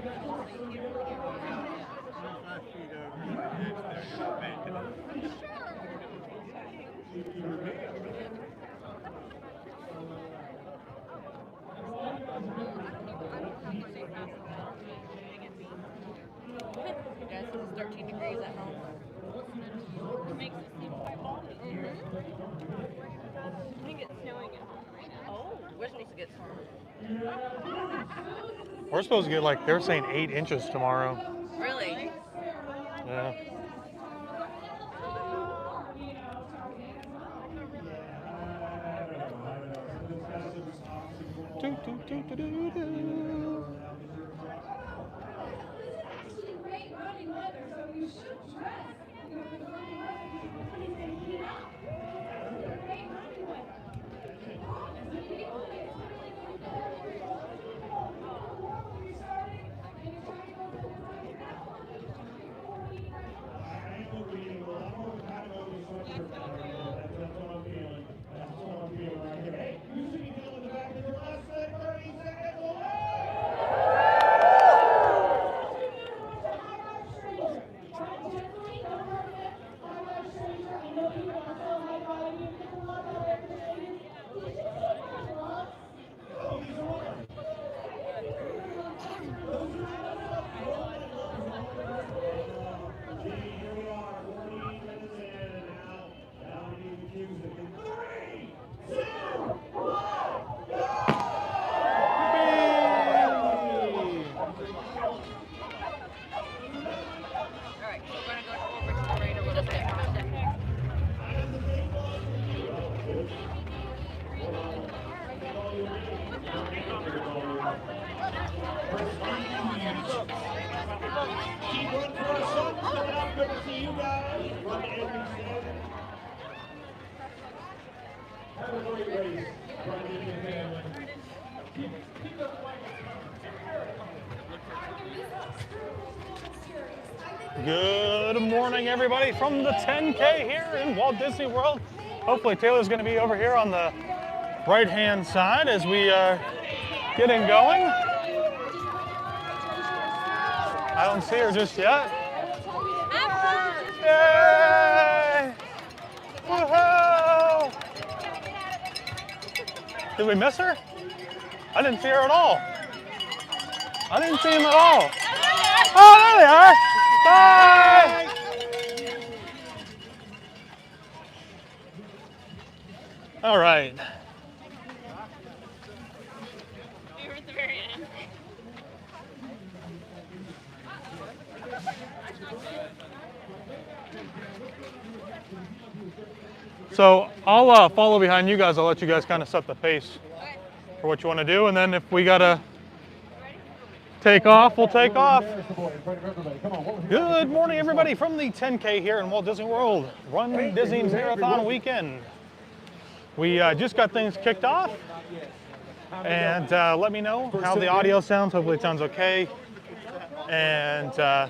Guys, it's 13 degrees at home. It makes it seem quite balmy. I think it's snowing at home right now. Oh, we're supposed to get some. We're supposed to get, like, they're saying 8 inches tomorrow. Really? Yeah. Do, do, do, do, do, do. Alright, so we're going to go over to the right a little bit. Keep one for our son coming up. Good to see you guys. Run every seven. Have a great race. Run in your family. Good morning, everybody, from the 10K here in Walt Disney World. Hopefully Taylor's going to be over here on the right-hand side as we are getting going. I don't see her just yet. Yay! Woohoo! Did we miss her? I didn't see her at all. I didn't see him at all. Oh, there they are. Bye! All right. You're at the very end. So I'll follow behind you guys. I'll let you guys kind of set the pace for what you want to do. And then if we got to take off, we'll take off. Good morning, everybody, from the 10K here in Walt Disney World. Run Disney Marathon Weekend. We just got things kicked off. And let me know how the audio sounds. Hopefully it sounds okay. And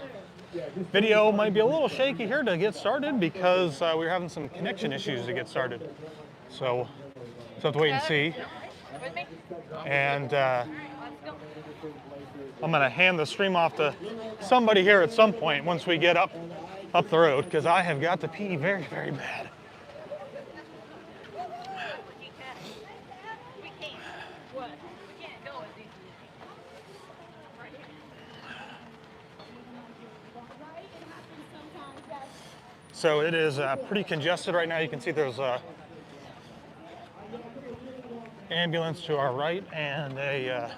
video might be a little shaky here to get started because we're having some connection issues to get started. So we'll have to wait and see. And I'm going to hand the stream off to somebody here at some point once we get up the road because I have got to pee very, very bad. So it is pretty congested right now. You can see there's a ambulance to our right and a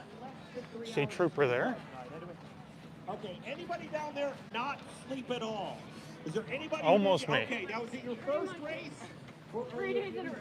state trooper there. Okay, anybody down there not sleep at all? Is there anybody? Almost me. Okay, now is it your first race? 3 days in a row.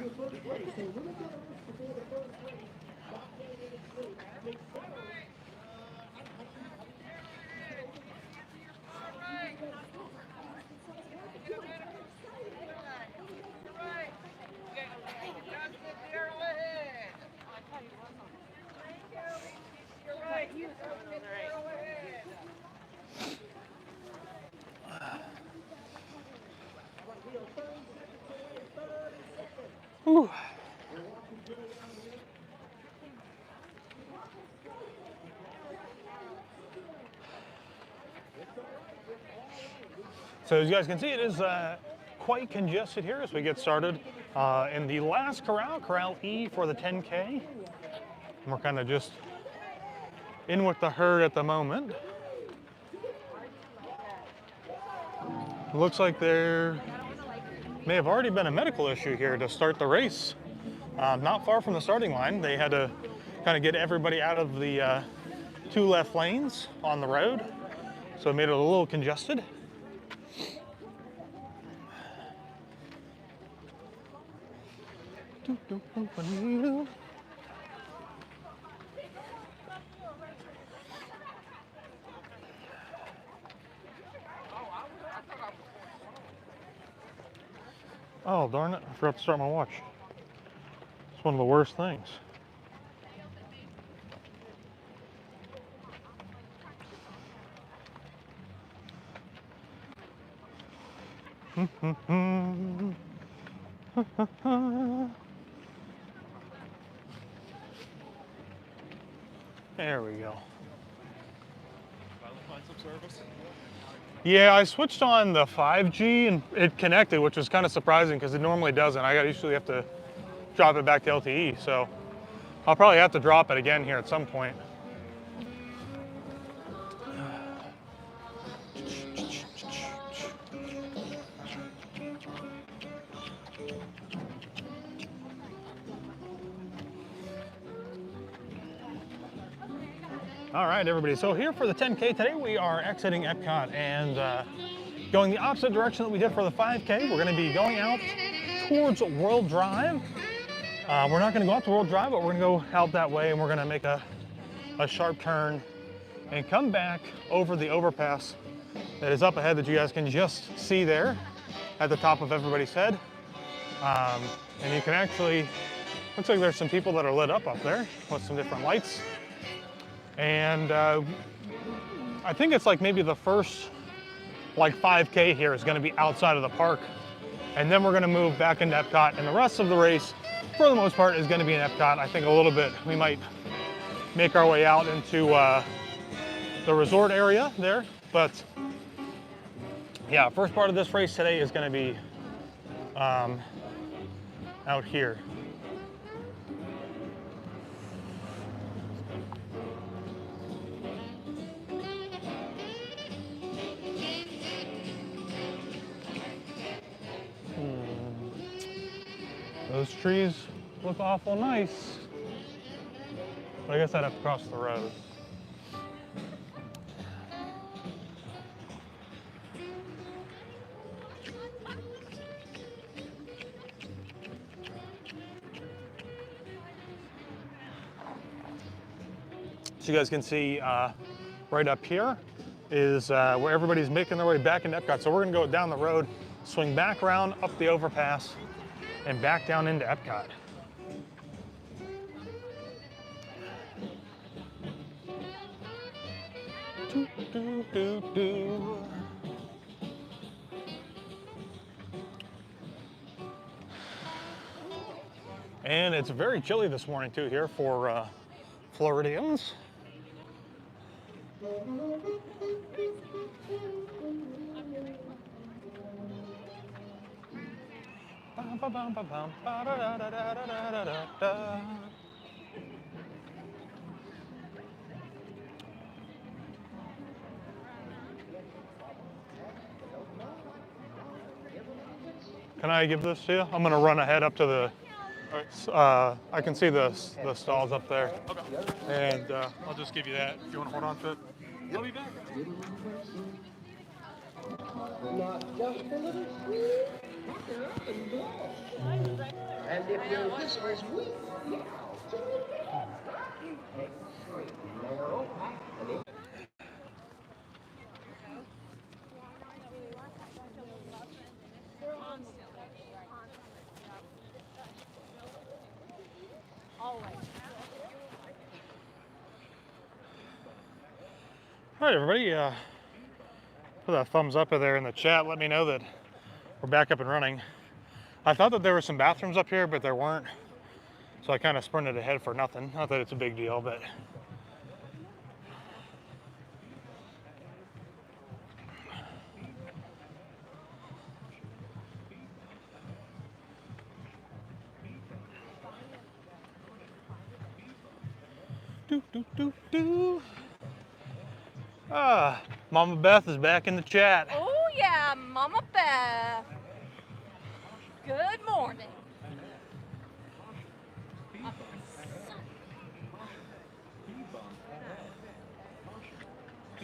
Whew. So as you guys can see, it is quite congested here as we get started in the last corral, Corral E for the 10K. And we're kind of just in with the herd at the moment. Looks like there may have already been a medical issue here to start the race. Not far from the starting line, they had to kind of get everybody out of the 2 left lanes on the road, so it made it a little congested. Oh, darn it, I forgot to start my watch. It's one of the worst things. There we go. Find some service. Yeah, I switched on the 5G and it connected, which was kind of surprising because it normally doesn't. I usually have to drop it back to LTE, so I'll probably have to drop it again here at some point. All right, everybody, so here for the 10K today, we are exiting Epcot and going the opposite direction that we did for the 5K. We're gonna be going out towards World Drive. We're not gonna go out to World Drive, but we're gonna go out that way and we're gonna make a sharp turn and come back over the overpass that is up ahead that you guys can just see there at the top of everybody's head. And you can actually, looks like there's some people that are lit up there with some different lights. And I think it's like maybe the first like 5K here is gonna be outside of the park. And then we're gonna move back into Epcot, and the rest of the race, for the most part, is gonna be in Epcot. I think a little bit, we might make our way out into the resort area there. But yeah, first part of this race today is gonna be out here. Those trees look awful nice, but I guess I'd have to cross the road. So you guys can see right up here is where everybody's making their way back into Epcot. So we're gonna go down the road, swing back around up the overpass, and back down into Epcot. Doo, doo, doo, doo. And it's very chilly this morning too here for Floridians. Can I give this to you? I'm gonna run ahead up to the, I can see the stalls up there. Okay. And I'll just give you that if you wanna hold on to it. I'll be back. Not just a little sweet, and if you're this way sweet, All right, everybody, put a thumbs up there in the chat. Let me know that we're back up and running. I thought that there were some bathrooms up here, but there weren't. So I kind of sprinted ahead for nothing. Not that it's a big deal, but. Do, do, do, do. Ah, Mama Beth is back in the chat. Oh yeah, Mama Beth. Good morning.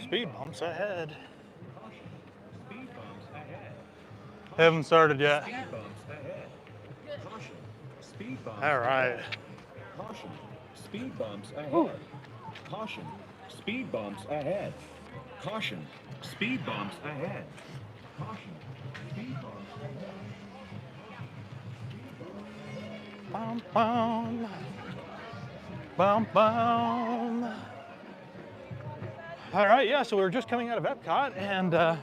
Speed bumps ahead. Haven't started yet. All right. Caution. Speed bumps ahead. Caution. Speed bumps ahead. Caution. Speed bumps ahead. Caution. Speed bumps ahead. Bum, bum. Bum, bum. All right, yeah, so we were just coming out of Epcot, and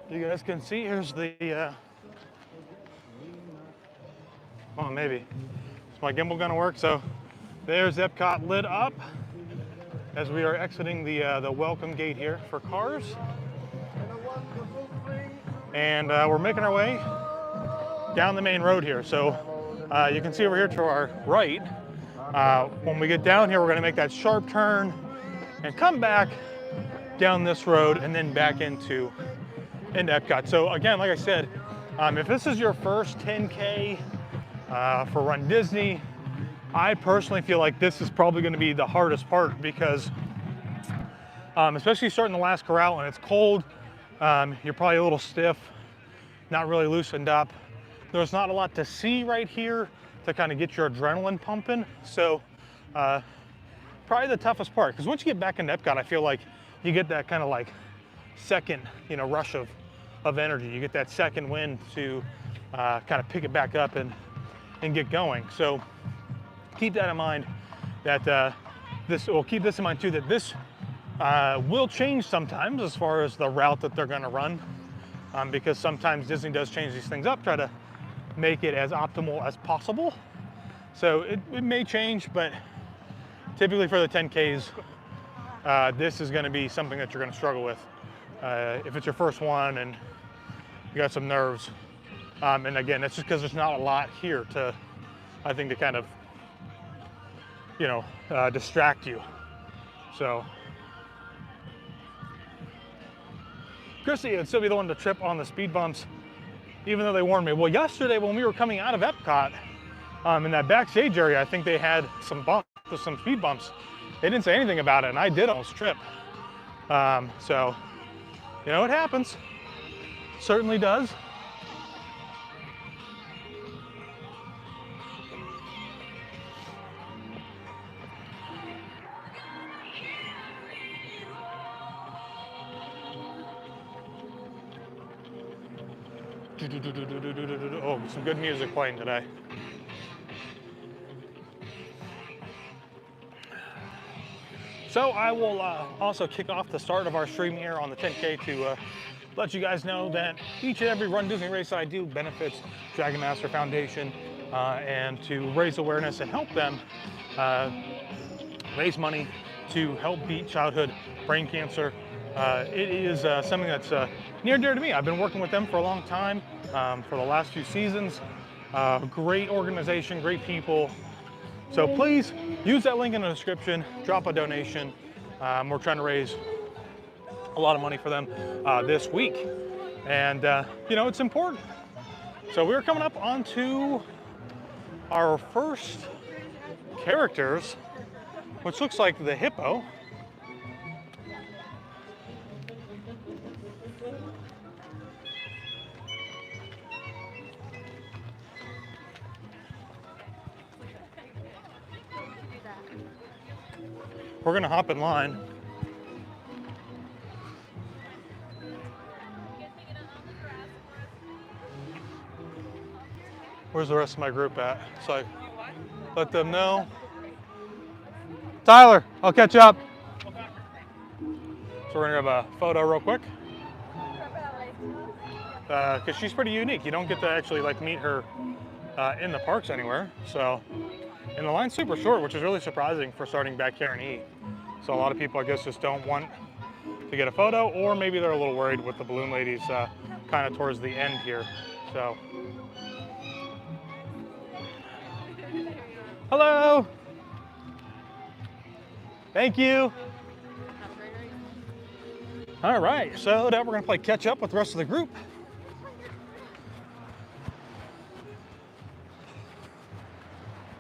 you guys can see here's the, well, maybe. Is my gimbal gonna work? So there's Epcot lit up as we are exiting the welcome gate here for cars. And we're making our way down the main road here. So you can see over here to our right, when we get down here, we're gonna make that sharp turn and come back down this road and then back into Epcot. So again, like I said, if this is your first 10K for Run Disney, I personally feel like this is probably going to be the hardest part because especially starting the last corral and it's cold, you're probably a little stiff, not really loosened up. There's not a lot to see right here to kind of get your adrenaline pumping. So probably the toughest part, because once you get back into Epcot, I feel like you get that kind of like second, rush of energy. You get that second wind to kind of pick it back up and get going. So keep that in mind, that keep this in mind too, that this will change sometimes as far as the route that they're gonna run, because sometimes Disney does change these things up, try to make it as optimal as possible. So it may change, but typically for the 10Ks, this is gonna be something that you're gonna struggle with. If it's your first one and you got some nerves. And again, it's just because there's not a lot here to, I think, to kind of, distract you. So, Chrissy would still be the one to trip on the speed bumps, even though they warned me. Well, yesterday when we were coming out of Epcot, in that backstage area, I think they had some bumps, some speed bumps. They didn't say anything about it, and I did almost trip. So, it happens. Certainly does. Oh, some good music playing today. So I will also kick off the start of our stream here on the 10K to let you guys know that each and every Run Disney race that I do benefits Dragon Master Foundation, and to raise awareness and help them raise money to help beat childhood brain cancer. It is something that's near and dear to me. I've been working with them for a long time, for the last few seasons. Great organization, great people. So please use that link in the description, drop a donation. We're trying to raise a lot of money for them this week. And it's important. So we're coming up onto our first characters, which looks like the hippo. We're gonna hop in line. Where's the rest of my group at? So I let them know. Tyler, I'll catch you up. So we're gonna grab a photo real quick. Because she's pretty unique. You don't get to actually meet her in the parks anywhere. So, and the line's super short, which is really surprising for starting back here in E. So a lot of people, I guess, just don't want to get a photo, or maybe they're a little worried with the balloon ladies kind of towards the end here. So, hello. Thank you. Have a great race. All right, so now we're gonna play catch up with the rest of the group.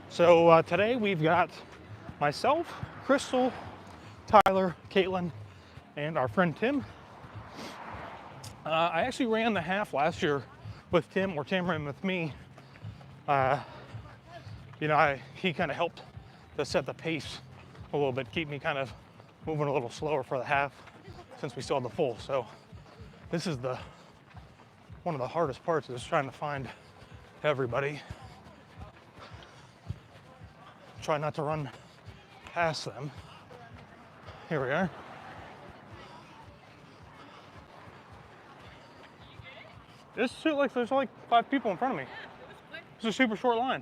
So today we've got myself, Crystal, Tyler, Katelynne, and our friend Tim. I actually ran the half last year with Tim, or Tim ran with me. You know, he kind of helped to set the pace a little bit, keep me kind of moving a little slower for the half since we still had the full. So this is one of the hardest parts, is trying to find everybody. Try not to run past them. Here we are. This suit, like, there's like 5 people in front of me. It's a super short line.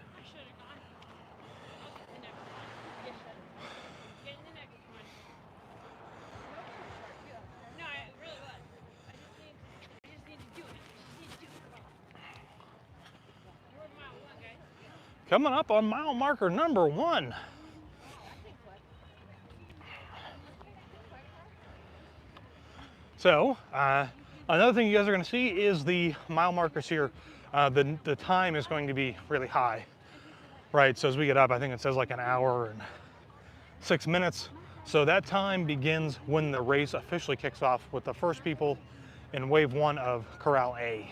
Coming up on mile marker number 1. So, another thing you guys are going to see is the mile markers here. The time is going to be really high, right? So as we get up, I think it says like 1 hour and 6 minutes. So that time begins when the race officially kicks off with the first people in wave 1 of Corral A.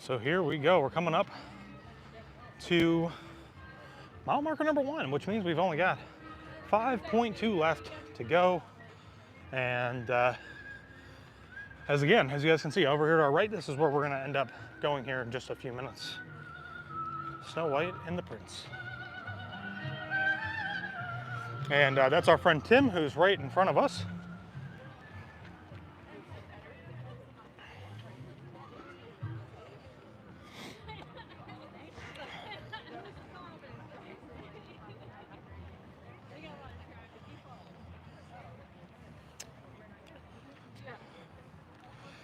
So here we go. We're coming up to mile marker number 1, which means we've only got 5.2 left to go. And as you guys can see over here to our right, this is where we're going to end up going here in just a few minutes. Snow White and the Prince. And that's our friend Tim, who's right in front of us.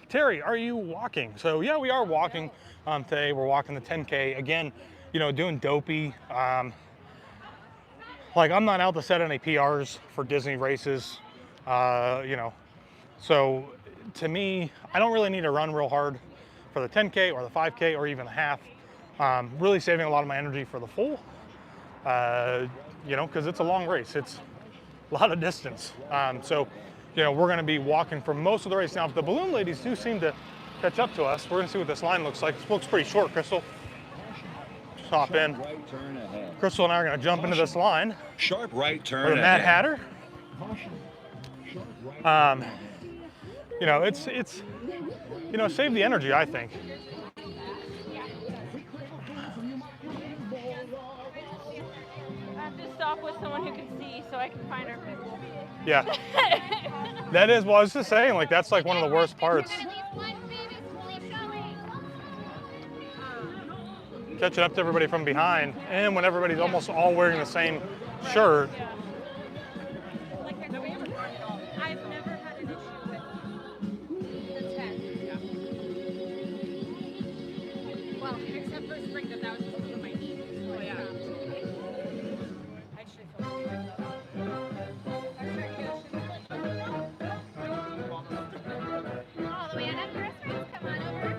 Terry, are you walking? So yeah, we are walking today. We're walking the 10K. Again, you know, doing dopey. Like, I'm not out to set any PRs for Disney races, you know. So to me, I don't really need to run real hard for the 10K or the 5K or even the half. Really saving a lot of my energy for the full, you know, because it's a long race. It's a lot of distance. So, you know, we're going to be walking for most of the race. Now, if the balloon ladies do seem to catch up to us, we're going to see what this line looks like. It looks pretty short, Crystal. Just hop in. Right turn ahead. Crystal and I are going to jump into this line. Sharp right turn For the Mad Hatter. You know, it's you know, save the energy, I think. I have to stop with someone who can see so I can find our people. Yeah. That is, well, I was just saying, like, that's like one of the worst parts. Catching up to everybody from behind, and when everybody's almost all wearing the same shirt. I've never had an issue with the 10. Well, except for spring, but that was just because of my knee. Oh, yeah. I actually feel good. All the way on up the restaurants, come on over.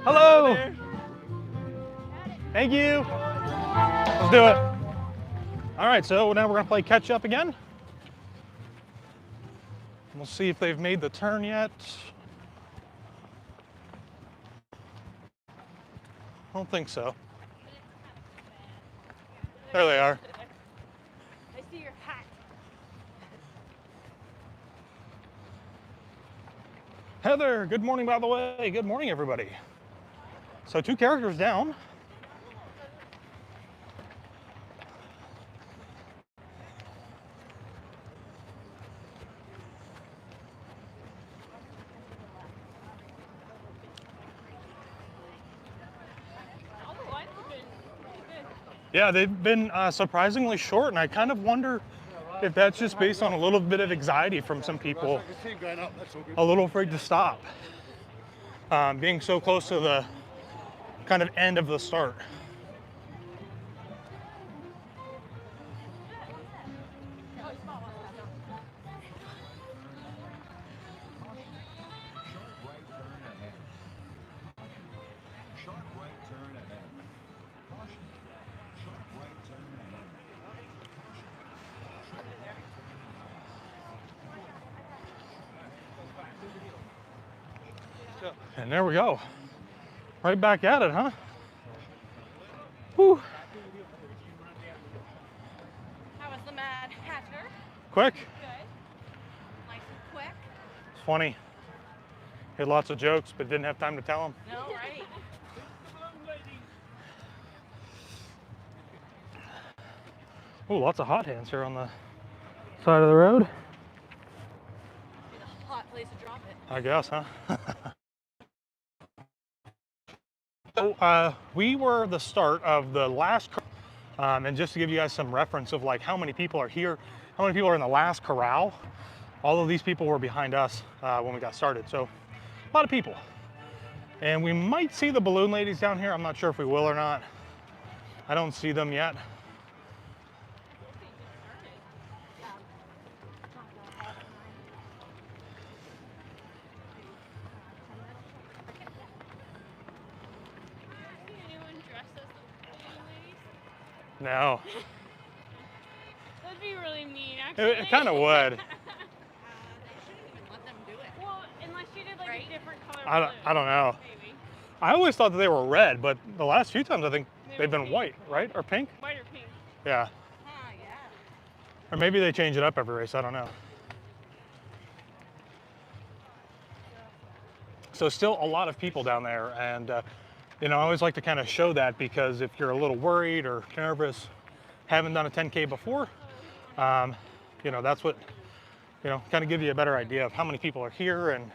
Hello. Thank you. Let's do it. All right, so now we're gonna play catch up again. We'll see if they've made the turn yet. I don't think so. There they are. I see your hat. Heather, good morning, by the way. Good morning, everybody. So 2 characters down. Yeah, they've been surprisingly short, and I kind of wonder if that's just based on a little bit of anxiety from some people. A little afraid to stop, being so close to the kind of end of the start. And there we go. Right back at it, huh? Whew. How was the Mad Hatter? Quick. Good. Nice and quick. It's funny. Had lots of jokes, but didn't have time to tell them. No, right? Oh, lots of hot hands here on the side of the road. Be the hot place to drop it. I guess, huh? So, we were the start of the last, and just to give you guys some reference of like how many people are here, how many people are in the last corral, all of these people were behind us when we got started. So, a lot of people. And we might see the balloon ladies down here. I'm not sure if we will or not. I don't see them yet. No. That'd be really mean, actually. It kind of would. They shouldn't even let them do it. Well, unless you did like a different color I don't know. Maybe. I always thought that they were red, but the last few times I think Maybe they've been pink. white, right? Or pink? White or pink. Yeah. Yeah. Or maybe they change it up every race, I don't know. So still a lot of people down there, and you know, I always like to kind of show that because if you're a little worried or nervous, haven't done a 10K before, you know, that's what, you know, kind of give you a better idea of how many people are here. And,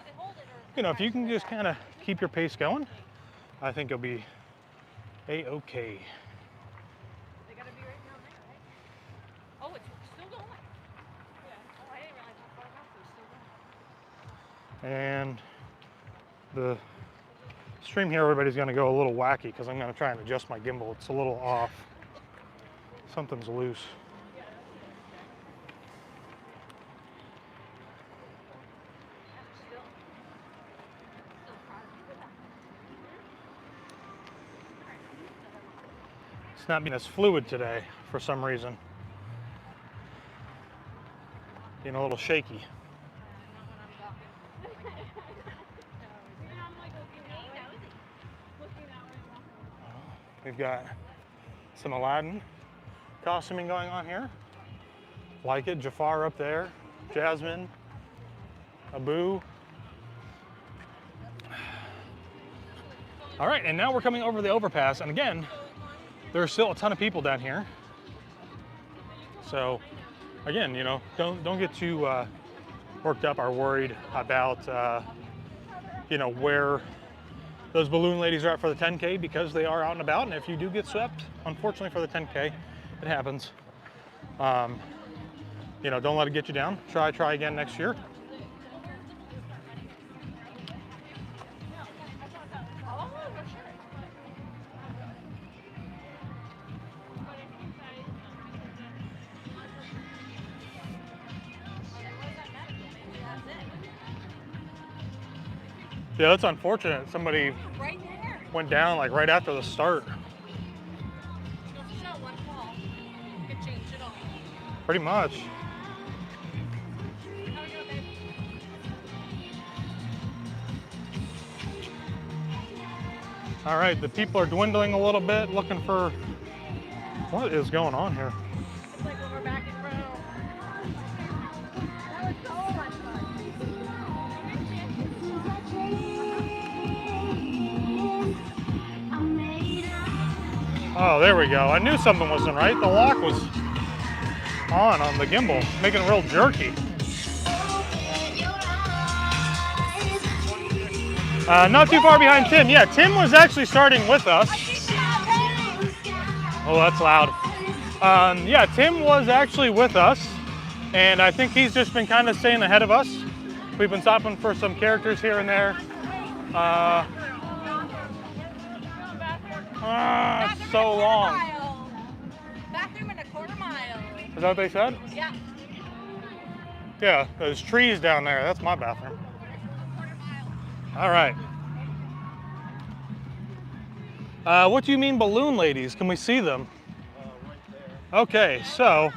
you know, if you can just kind of keep your pace going, I think you'll be A-okay. They gotta be right down there, right? Oh, it's still going. Yeah. Oh, I didn't realize how far it was still going. And the stream here, everybody's going to go a little wacky because I'm going to try and adjust my gimbal. It's a little off. Something's loose. It's not being as fluid today for some reason. Being a little shaky. We've got some Aladdin costuming going on here. Like it, Jafar up there, Jasmine, Abu. All right, and now we're coming over the overpass, and again, there's still a ton of people down here. So, again, you know, don't get too worked up or worried about, you know, where those balloon ladies are at for the 10K, because they are out and about, and if you do get swept, unfortunately for the 10K, it happens. You know, don't let it get you down. Try again next year. Yeah, that's unfortunate. Somebody went down like right after the start. Pretty much. All right, the people are dwindling a little bit, looking for what is going on here. It's like when we're back in row. That was so much fun. Oh, there we go. I knew something wasn't right. The lock was on the gimbal, making it real jerky. Not too far behind Tim. Yeah, Tim was actually starting with us. Oh, that's loud. Yeah, Tim was actually with us, and I think he's just been kind of staying ahead of us. We've been stopping for some characters here and there. It's so long. Bathroom in a quarter mile. Is that what they said? Yeah. Yeah, there's trees down there. That's my bathroom. All right. What do you mean balloon ladies? Can we see them? Right there. Okay, so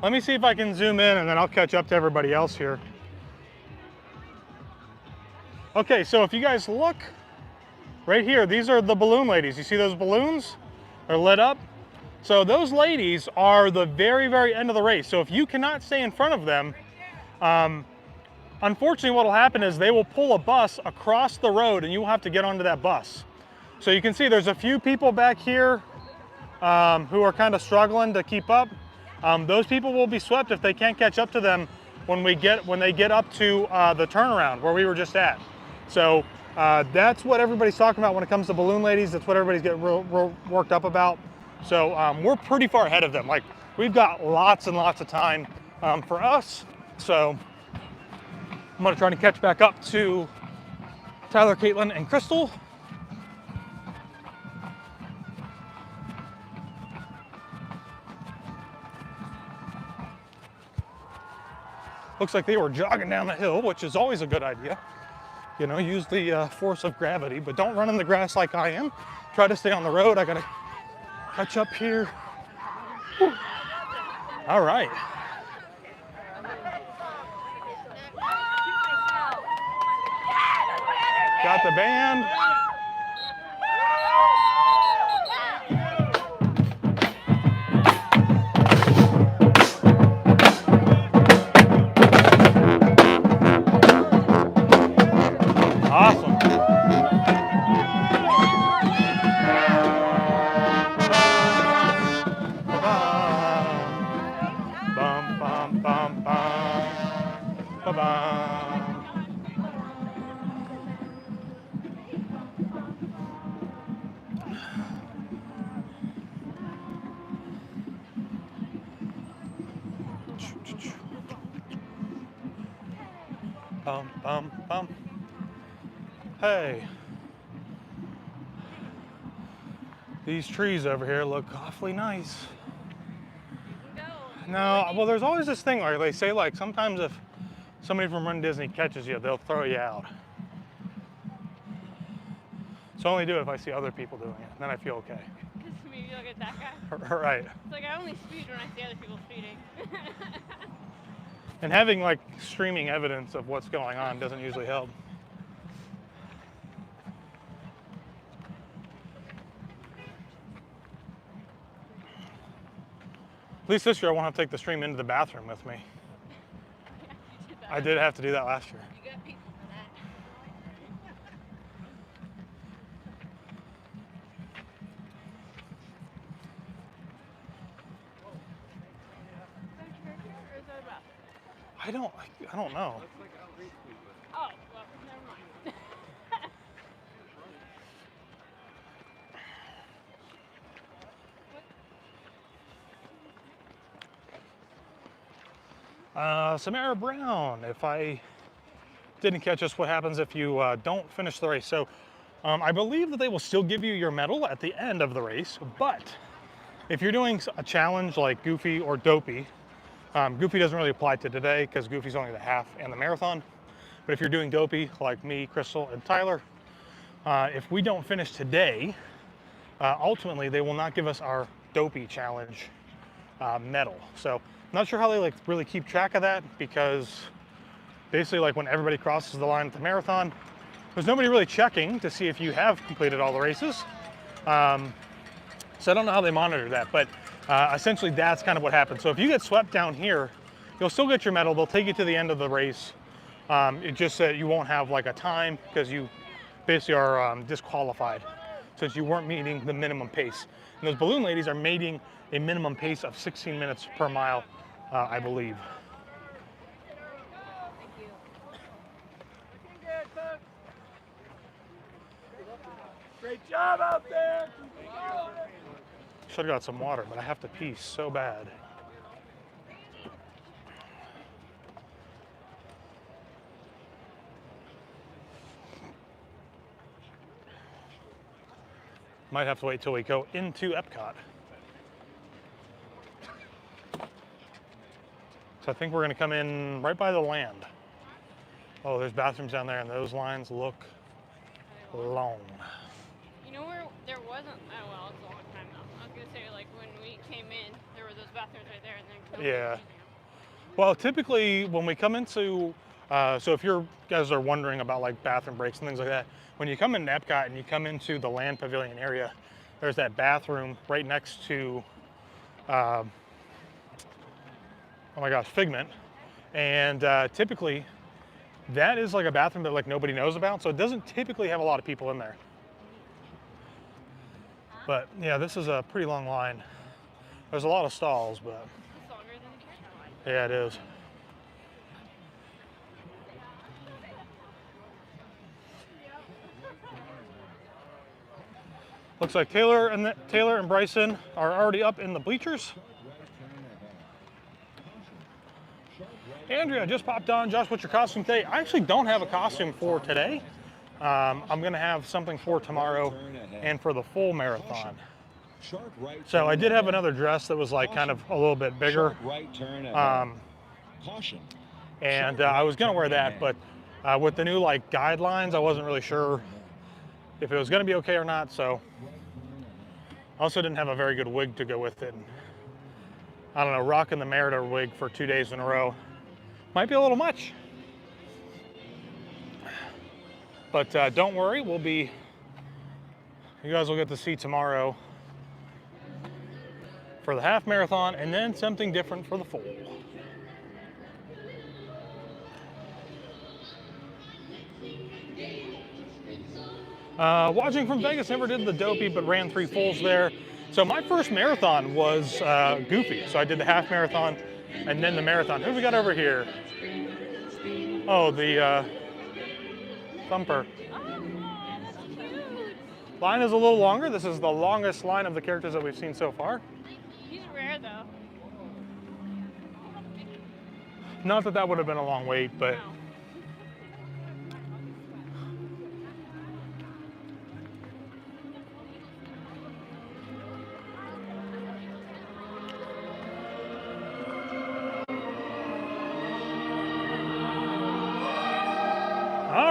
let me see if I can zoom in and then I'll catch up to everybody else here. Okay, so if you guys look right here, these are the balloon ladies. You see those balloons? They're lit up. So those ladies are the very, very end of the race. So if you cannot stay in front of them, unfortunately what will happen is they will pull a bus across the road and you will have to get onto that bus. So you can see there's a few people back here who are kind of struggling to keep up. Those people will be swept if they can't catch up to them when they get up to the turnaround where we were just at. So that's what everybody's talking about when it comes to balloon ladies. That's what everybody's getting real worked up about. So we're pretty far ahead of them. Like, we've got lots and lots of time for us. So I'm gonna try to catch back up to Tyler, Katelynne, and Crystal. Looks like they were jogging down the hill, which is always a good idea. You know, use the force of gravity, but don't run in the grass like I am. Try to stay on the road. I gotta catch up here. Whew. All right. Got the band. Awesome. Bum, bum, bum, bum. Ba-bum. Bum, bum, bum. Hey, these trees over here look awfully nice. No, well, there's always this thing where they say, like, sometimes if somebody from Run Disney catches you, they'll throw you out. So I only do it if I see other people doing it, then I feel okay. Because maybe you'll get that guy. Right. It's like I only speed when I see other people speeding. And having, like, streaming evidence of what's going on doesn't usually help. At least this year I won't have to take the stream into the bathroom with me. Yeah, I did have to do that last year. You got people for that. Or is that a bathroom? I don't know. Oh, well, never mind. Samara Brown, if I didn't catch us, what happens if you don't finish the race? So I believe that they will still give you your medal at the end of the race, but if you're doing a challenge like Goofy or Dopey, Goofy doesn't really apply to today because Goofy's only the half and the marathon. But if you're doing Dopey like me, Crystal, and Tyler, if we don't finish today, ultimately they will not give us our Dopey challenge medal. So I'm not sure how they like really keep track of that, because basically, like, when everybody crosses the line at the marathon, there's nobody really checking to see if you have completed all the races. So I don't know how they monitor that, but essentially that's kind of what happens. So if you get swept down here, you'll still get your medal. They'll take you to the end of the race. It just that you won't have like a time, because you basically are disqualified since you weren't meeting the minimum pace. And those balloon ladies are meeting a minimum pace of 16 minutes per mile, I believe. Great job out there. should have got some water, but I have to pee so bad. Might have to wait till we go into Epcot. So I think we're gonna come in right by the land. Oh, there's bathrooms down there and those lines look long. You know where there wasn't, oh well, it's a long time now. I was gonna say, like, when we came in, there were those bathrooms right there and then nobody Yeah. was in Well, typically when we come into, so if you guys are wondering about like bathroom breaks and things like that, when you come into Epcot and you come into the land pavilion area, there's that bathroom right next to, oh my gosh, Figment. And typically that is like a bathroom that like nobody knows about. So it doesn't typically have a lot of people in there. But yeah, this is a pretty long line. There's a lot of stalls, but It's longer than the yeah, it is. Looks like Taylor and Bryson are already up in the bleachers. Andrea just popped on. Josh, what's your costume today? I actually don't have a costume for today. I'm gonna have something for tomorrow and for the full marathon. So I did have another dress that was like kind of a little bit bigger. And I was gonna wear that, but with the new like guidelines, I wasn't really sure if it was gonna be okay or not. So I also didn't have a very good wig to go with it. I don't know, rocking the Merida wig for 2 days in a row might be a little much. But don't worry, you guys will get to see tomorrow for the half marathon and then something different for the full. Watching from Vegas, never did the Dopey, but ran 3 fulls there. So my first marathon was Goofy. So I did the half marathon and then the marathon. Who we got over here? Oh, the Thumper. Oh, that's cute. Line is a little longer. This is the longest line of the characters that we've seen so far. He's rare though. Not that that would have been a long wait, but No.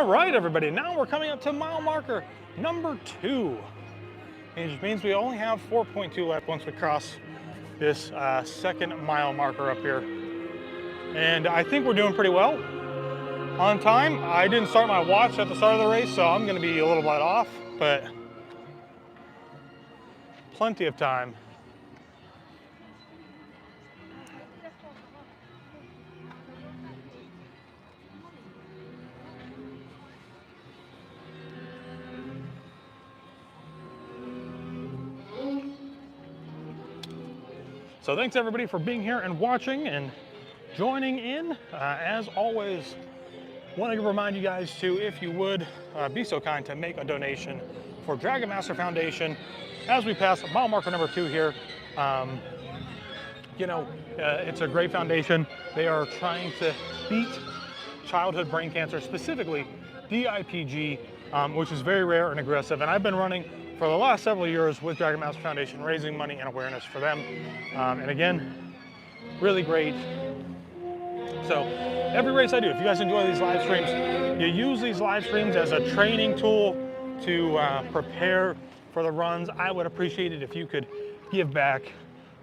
all right, everybody. Now we're coming up to mile marker number 2. Which means we only have 4.2 left once we cross this second mile marker up here. And I think we're doing pretty well on time. I didn't start my watch at the start of the race, so I'm gonna be a little bit off, but plenty of time. So thanks everybody for being here and watching and joining in. As always, want to remind you guys to, if you would, be so kind to make a donation for Dragon Master Foundation as we pass mile marker number 2 here. It's a great foundation. They are trying to beat childhood brain cancer, specifically DIPG, which is very rare and aggressive. And I've been running for the last several years with Dragon Master Foundation, raising money and awareness for them. And again, really great. So every race I do, if you guys enjoy these live streams, you use these live streams as a training tool to prepare for the runs. I would appreciate it if you could give back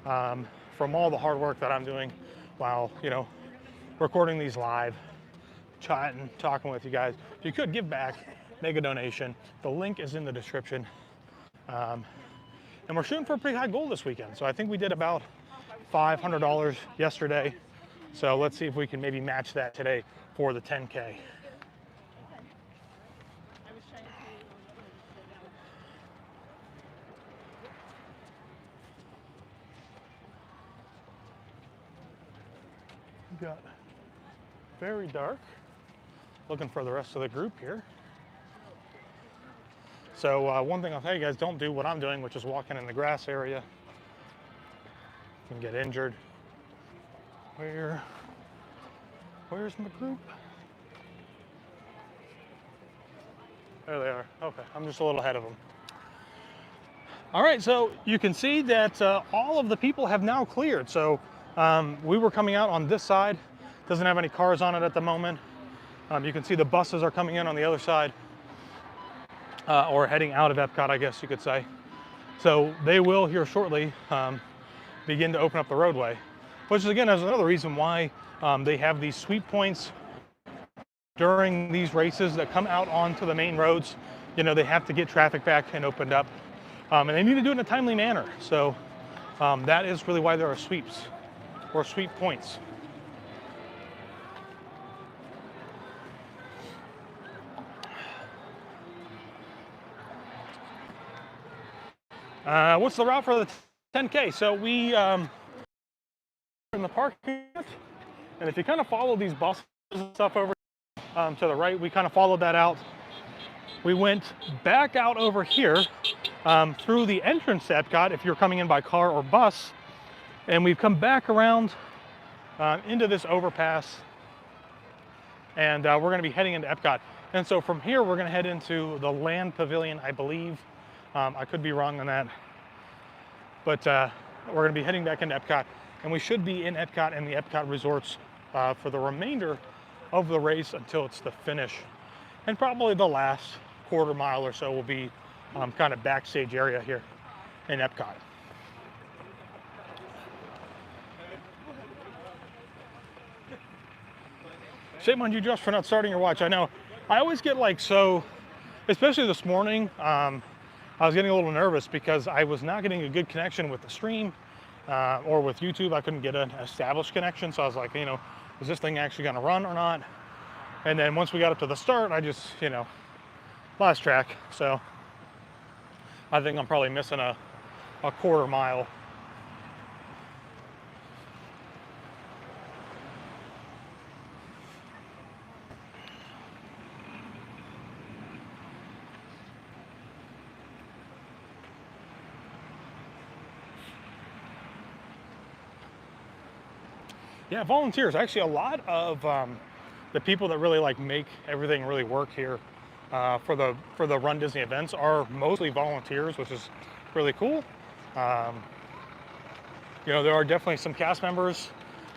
from all the hard work that I'm doing while, recording these live, chatting, talking with you guys. If you could give back, make a donation. The link is in the description. And we're shooting for a pretty high goal this weekend. So I think we did about $500 yesterday. So let's see if we can maybe match that today for the 10K. We got very dark. Looking for the rest of the group here. So one thing I'll tell you guys, don't do what I'm doing, which is walking in the grass area. can get injured. Where's my group? There they are. Okay, I'm just a little ahead of them. All right, so you can see that all of the people have now cleared. So we were coming out on this side. Doesn't have any cars on it at the moment. You can see the buses are coming in on the other side, or heading out of Epcot, I guess you could say. So they will here shortly begin to open up the roadway, which is again is another reason why they have these sweep points during these races that come out onto the main roads. You know, they have to get traffic back and opened up, and they need to do it in a timely manner. So that is really why there are sweeps or sweep points. What's the route for the 10K? So we in the parking lot, and if you kind of follow these buses and stuff over to the right, we kind of followed that out. We went back out over here through the entrance to Epcot if you're coming in by car or bus, and we've come back around into this overpass, and we're going to be heading into Epcot. And so from here we're going to head into the Land Pavilion, I believe. I could be wrong on that, but we're going to be heading back into Epcot, and we should be in Epcot and the Epcot resorts for the remainder of the race until it's the finish. And probably the last quarter mile or so will be kind of backstage area here in Epcot. Shame on you, Josh, for not starting your watch. I know I always get like so, especially this morning. I was getting a little nervous because I was not getting a good connection with the stream or with YouTube. I couldn't get an established connection. So I was like, you know, is this thing actually going to run or not? And then once we got up to the start, I just, you know, lost track. So I think I'm probably missing a quarter mile. Yeah, volunteers. Actually, a lot of the people that really like make everything really work here for the Run Disney events are mostly volunteers, which is really cool. You know, there are definitely some cast members,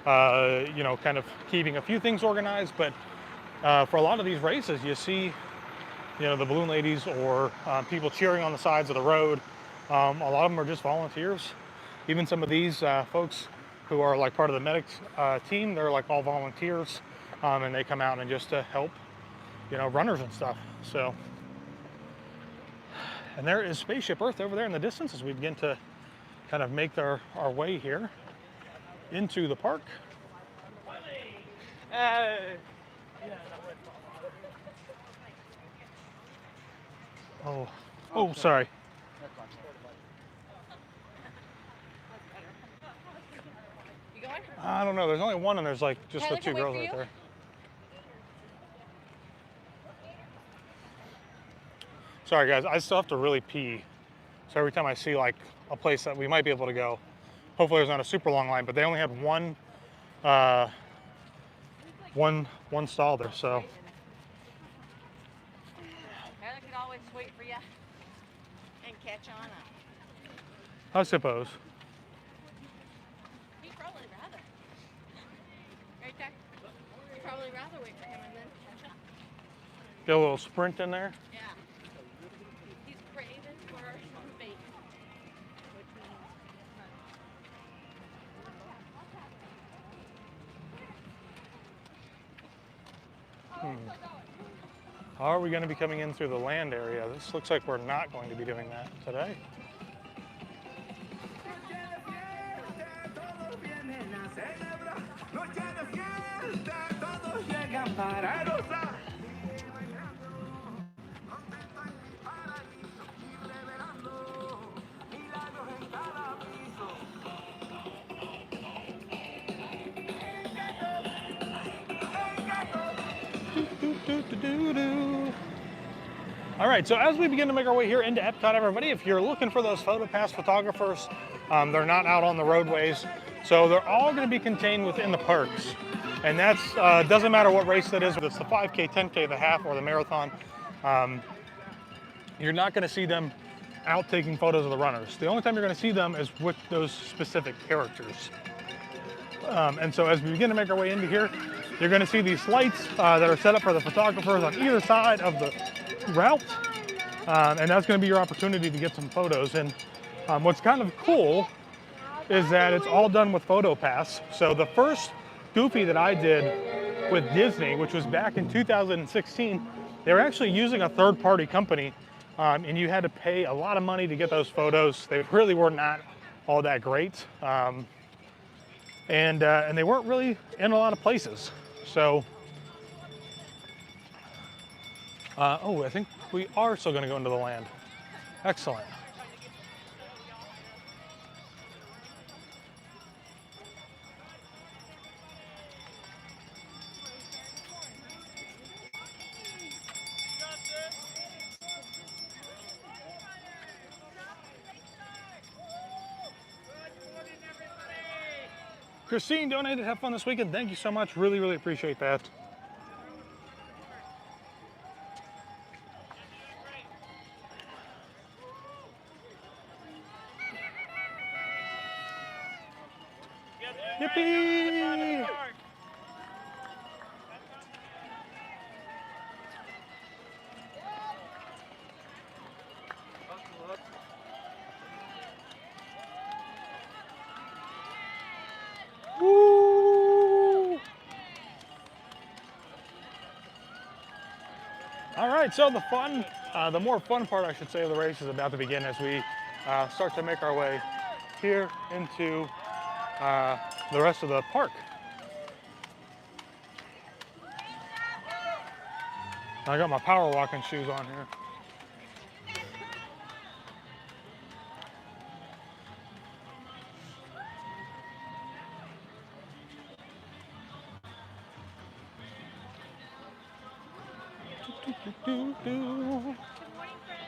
you know, kind of keeping a few things organized, but for a lot of these races, you see, you know, the balloon ladies or people cheering on the sides of the road. A lot of them are just volunteers. Even some of these folks who are like part of the medics team, they're like all volunteers, and they come out and just to help, you know, runners and stuff. So, and there is Spaceship Earth over there in the distance as we begin to kind of make our way here into the park. Oh, sorry. I don't know. There's only one, and there's like just the two girls right there. Sorry, guys. I still have to really pee. So every time I see like a place that we might be able to go, hopefully there's not a super long line. But they only had one stall there. So I could always wait for you and catch on up. I suppose. Probably rather wait for him and then catch up. Get a little sprint in there. Yeah. He's craving for some bacon, which means How are we going to be coming in through the land area? This looks like we're not going to be doing that today. All right, so as we begin to make our way here into Epcot, everybody, if you're looking for those PhotoPass photographers, They're not out on the roadways. So they're all going to be contained within the parks. And that's doesn't matter what race that is, whether it's the 5K, 10K, the half, or the marathon. You're not going to see them out taking photos of the runners. The only time you're going to see them is with those specific characters. And so as we begin to make our way into here, you're going to see these lights that are set up for the photographers on either side of the route. And that's going to be your opportunity to get some photos. And what's kind of cool is that it's all done with PhotoPass. So the first Goofy that I did with Disney, which was back in 2016, they were actually using a third-party company, and you had to pay a lot of money to get those photos. They really were not all that great, and they weren't really in a lot of places. So, oh, I think we are still going to go into the land. Excellent. Christine donated. Have fun this weekend. Thank you so much. Really, really appreciate that. Yippee! Woo! All right, so the more fun part, I should say, of the race is about to begin as we start to make our way here into the rest of the park. I got my power walking shoes on here.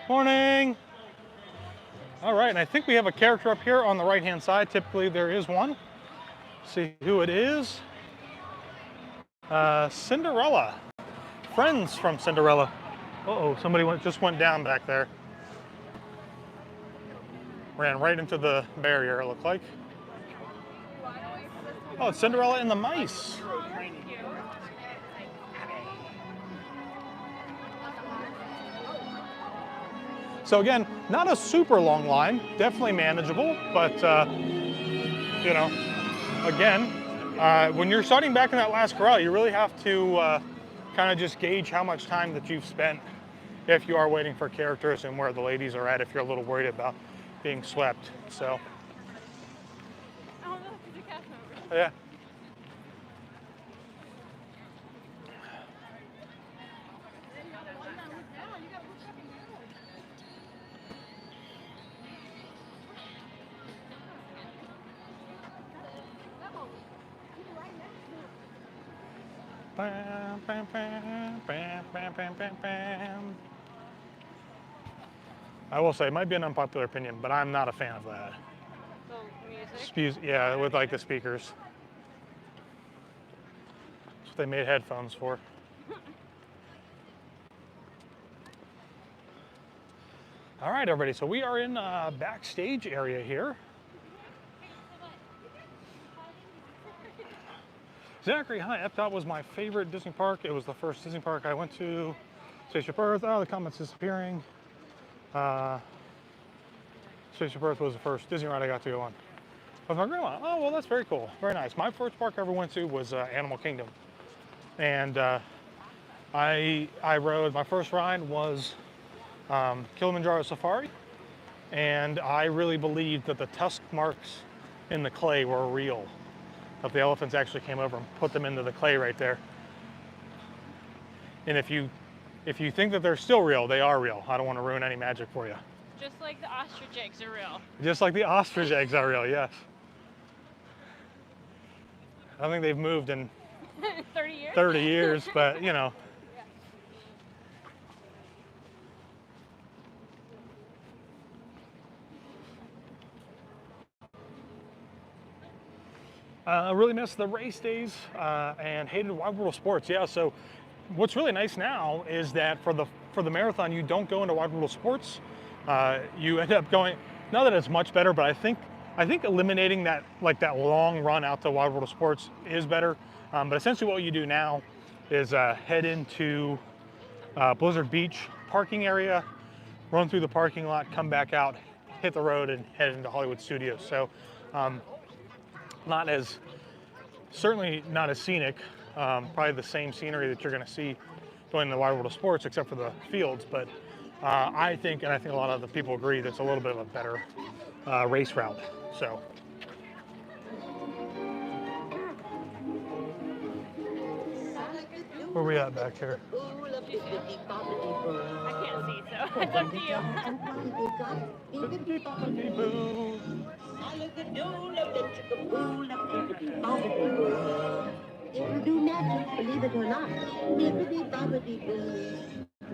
Morning. All right, and I think we have a character up here on the right-hand side. Typically, there is one. See who it is. Cinderella. Friends from Cinderella. Uh-oh, somebody just went down back there. Ran right into the barrier, it looked like. Oh, it's Cinderella and the mice. So again, not a super long line, definitely manageable, but you know, again, when you're starting back in that last corral, you really have to kind of just gauge how much time that you've spent if you are waiting for characters and where the ladies are at if you're a little worried about being swept. So, Oh, look, there's a cast member. yeah. Bam, bam, bam, bam, bam, bam, bam, bam. I will say, it might be an unpopular opinion, but I'm not a fan of that. So, music? Yeah, with like the speakers. That's what they made headphones for. All right, everybody, so we are in backstage area here. Zachary, hi. Epcot was my favorite Disney park. It was the first Disney park I went to. Spaceship Earth. Oh, the comment's disappearing. Spaceship Earth was the first Disney ride I got to go on with my grandma. Oh, well, that's very cool. Very nice. My first park I ever went to was Animal Kingdom. And I rode, my first ride was Kilimanjaro Safari. And I really believed that the tusk marks in the clay were real. If the elephants actually came over and put them into the clay right there. And if you think that they're still real, they are real. I don't want to ruin any magic for you. Just like the ostrich eggs are real. Just like the ostrich eggs are real, yes. I don't think they've moved in 30 years? 30 years, but you know. Really missed the race days and hated Wide World of Sports. Yeah, so what's really nice now is that for the marathon, you don't go into Wide World of Sports. You end up going, not that it's much better, but I think eliminating that long run out to Wide World of Sports is better. But essentially what you do now is head into Blizzard Beach parking area, run through the parking lot, come back out, hit the road, and head into Hollywood Studios. So certainly not as scenic, probably the same scenery that you're gonna see going to the Wide World of Sports except for the fields, but I think a lot of the people agree, that's a little bit of a better race route. So. Where are we at back here? I can't see, so it's up to you.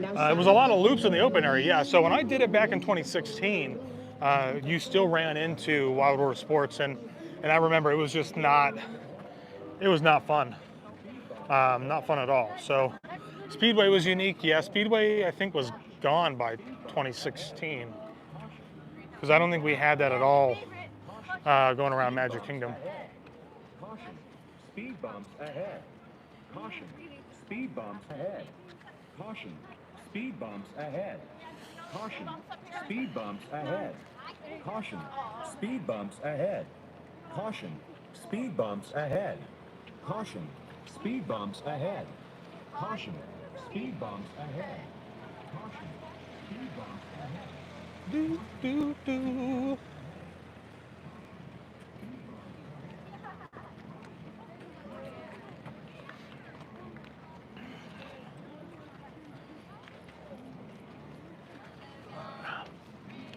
It was a lot of loops in the open area, yeah. So when I did it back in 2016, you still ran into Wild World of Sports, and I remember it was just not fun. Not fun at all. So Speedway was unique. Yeah, Speedway I think was gone by 2016 because I don't think we had that at all going around Magic Kingdom. Caution, speed bumps ahead. Caution, speed bumps ahead. Caution, speed bumps ahead. Caution, speed bumps ahead. Caution, speed bumps ahead. Caution, speed bumps ahead. Caution, speed bumps ahead. Caution, speed bumps ahead. Caution, speed bumps ahead. Do, do, do.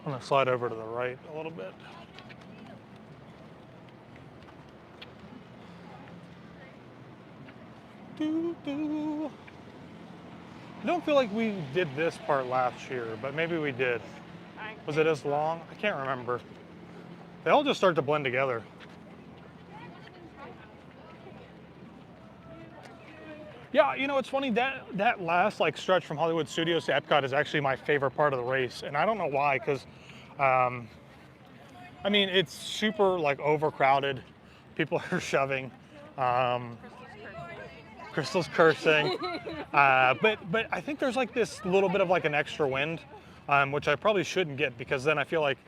I'm gonna slide over to the right a little bit. I don't feel like we did this part last year, but maybe we did. Was it as long? I can't remember. They all just start to blend together. Yeah, you know, it's funny, that last stretch from Hollywood Studios to Epcot is actually my favorite part of the race. And I don't know why, because, I mean, it's super overcrowded. People are shoving. Crystal's cursing. But I think there's this little bit of an extra wind, which I probably shouldn't get, because then I feel like,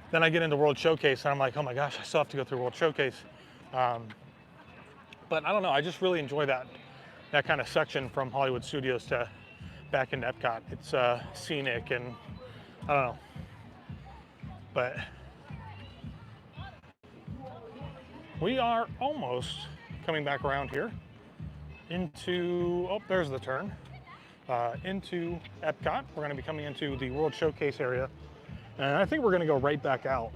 then I get into World Showcase and I'm like, oh my gosh, I still have to go through World Showcase. But I don't know, I just really enjoy that kind of section from Hollywood Studios to back into Epcot. It's scenic, and I don't know. But we are almost coming back around here into, oh, there's the turn, into Epcot. We're gonna be coming into the World Showcase area, and I think we're gonna go right back out.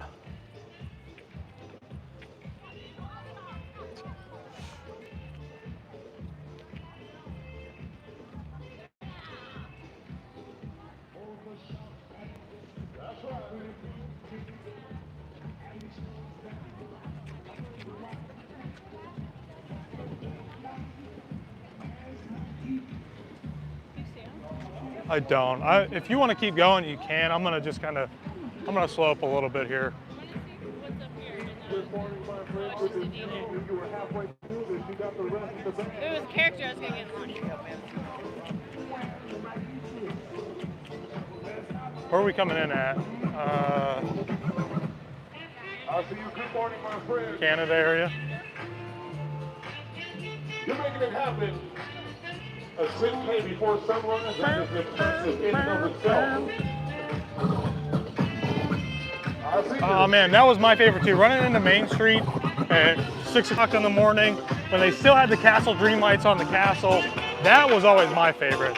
I don't. If you want to keep going, you can. I'm gonna just I'm gonna slow up a little bit here. It was a character I was gonna get money. Where are we coming in at? I'll see you. Good morning, my friend. Canada area. You're making it happen. A quick play before sunrise, that is impressive in and of itself. Oh man, that was my favorite too. Running into Main Street at 6 o'clock in the morning when they still had the castle dream lights on the castle. That was always my favorite.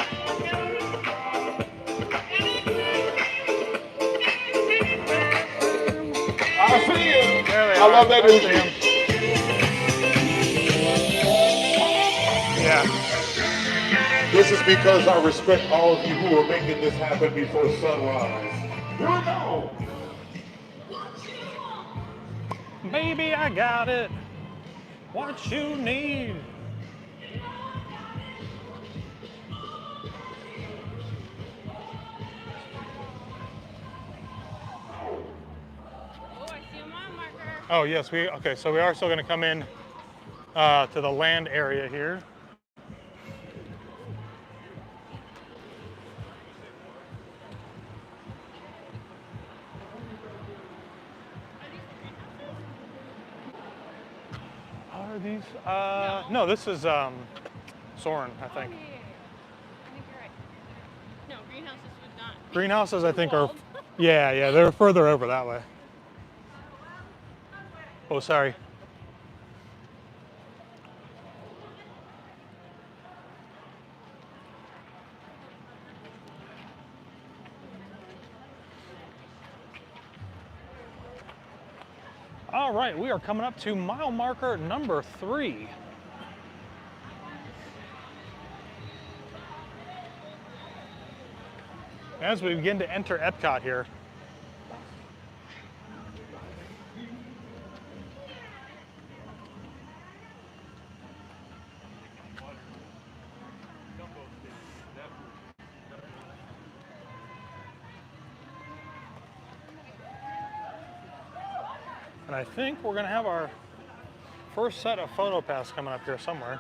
I see you. There they I are. love that energy. Yeah. This is because I respect all of you who are making this happen before sunrise. Here we go. Baby, I got it. what you need. Oh, I see a mile marker. Oh yes, okay. So we are still going to come in to the land area here. Are these? No, this is Soren, I think. Oh, yeah. I think you're right. No, greenhouses would not. Greenhouses, I think, are. Walled. Yeah, they're further over that way. Oh, sorry. All right, we are coming up to mile marker number 3. As we begin to enter Epcot here. And I think we're going to have our first set of photo pass coming up here somewhere.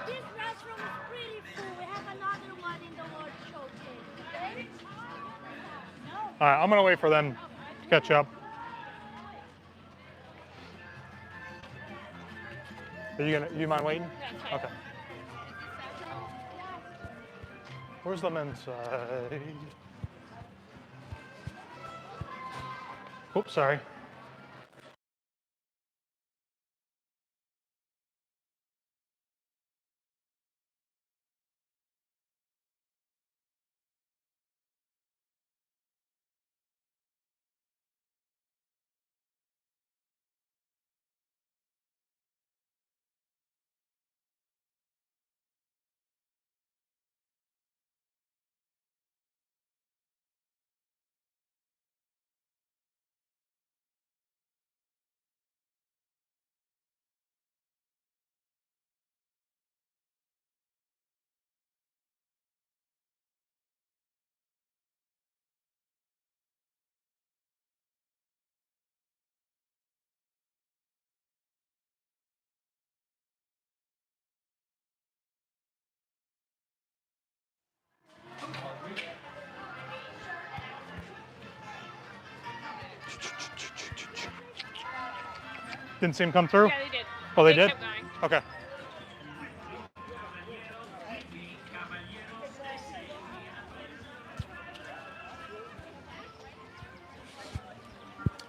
This restroom is pretty full. We have another one in the Lord Showcase. All right, I'm going to wait for them to catch up. You mind waiting? Okay. Where's the men's side? Oops, sorry. Didn't see him come through? Yeah, they did. Oh, they did? Kept going. Okay.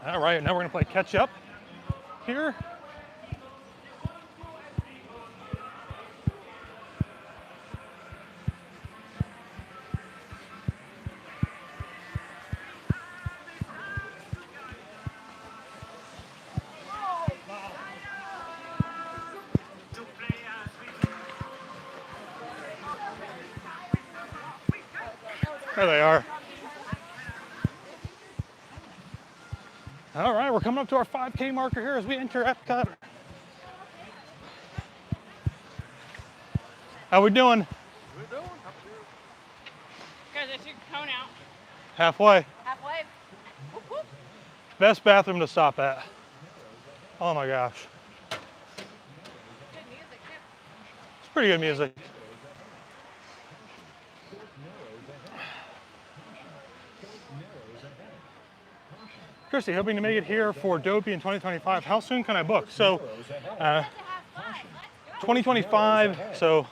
All right, now we're going to play catch up here. There they are. All right, we're coming up to our 5K marker here as we enter Epcot. How we doing? Guys, I took your cone out. Halfway. Halfway. Whoop, whoop. Best bathroom to stop at. Oh my gosh. Good music, too. It's pretty good music. Christy, hoping to make it here for Dopey in 2025. How soon can I book? So, 2025, so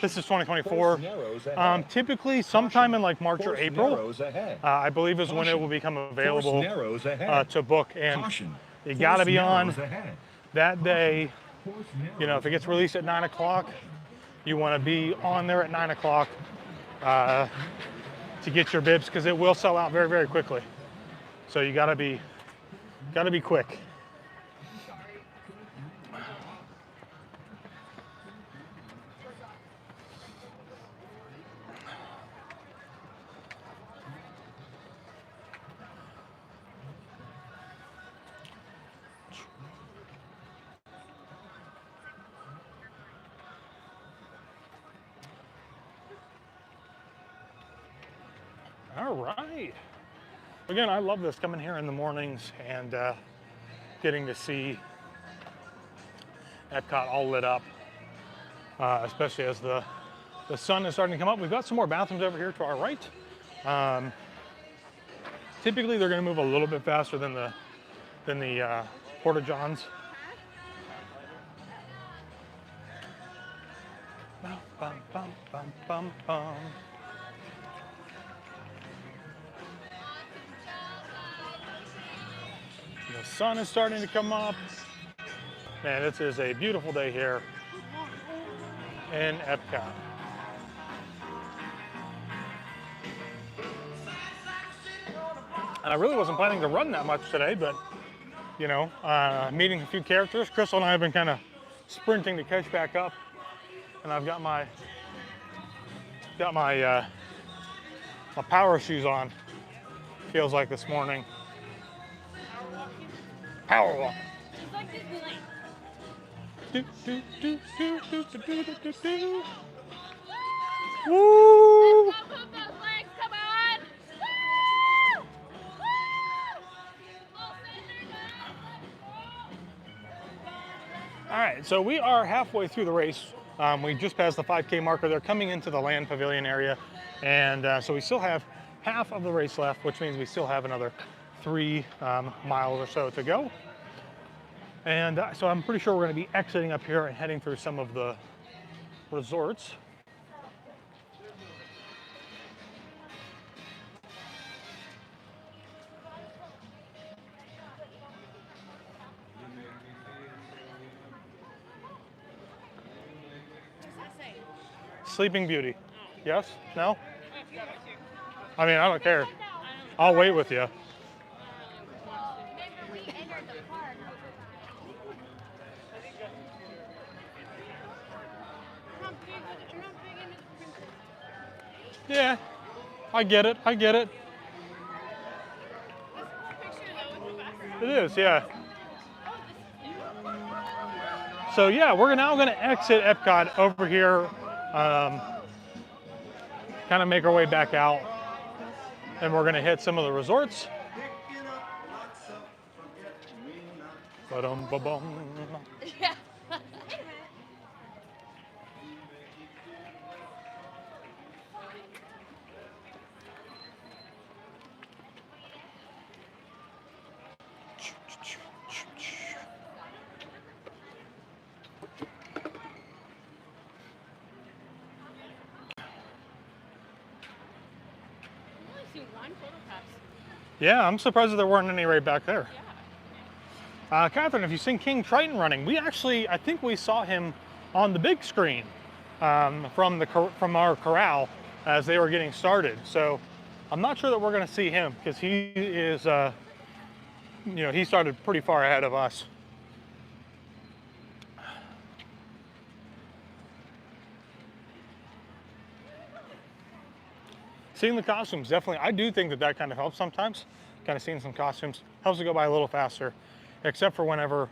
this is 2024. Typically sometime in like March or April, I believe is when it will become available to book. And you gotta be on that day. You know, if it gets released at 9 o'clock, you wanna be on there at 9 o'clock to get your bibs, because it will sell out very, very quickly. So you gotta be quick. All right. Again, I love this, coming here in the mornings and getting to see Epcot all lit up, especially as the sun is starting to come up. We've got some more bathrooms over here to our right. Typically, they're going to move a little bit faster than the Porta-Johns. Bum, bum, bum, bum, bum, bum. The sun is starting to come up. Man, this is a beautiful day here in Epcot. And I really wasn't planning to run that much today, but you know, meeting a few characters. Crystal and I have been kind of sprinting to catch back up, and I've got my my power shoes on. Feels like this morning. Power walk. It's like Disneyland. Do, do, do, do, do, do, do, do, do, do. Woo! Let's go move those legs, come on! Woo! Woo! Full center now. All right, so we are halfway through the race. We just passed the 5K marker. They're coming into the land pavilion area. And so we still have half of the race left, which means we still have another 3 miles or so to go. And so I'm pretty sure we're going to be exiting up here and heading through some of the resorts. What's that say? Sleeping Beauty. Yes? No? I mean, I don't care. I'll wait with you. Remember, we entered the park. You're not big into the princess. Yeah, I get it. I get it. That's a cool picture though with the back. It is, yeah. Oh, this is So yeah, we're now going to exit Epcot over here, kind of make our way back out, and we're going to hit some of the resorts. Ba-dum, ba-bum. yeah. I've only seen one photo pass. Yeah, I'm surprised that there weren't any right back there. Katelynne, have you seen King Triton running? We actually, I think we saw him on the big screen from our corral as they were getting started. So I'm not sure that we're going to see him because he is, you know, he started pretty far ahead of us. Seeing the costumes, definitely, I do think that that kind of helps sometimes. Kind of seeing some costumes helps it go by a little faster, except for whenever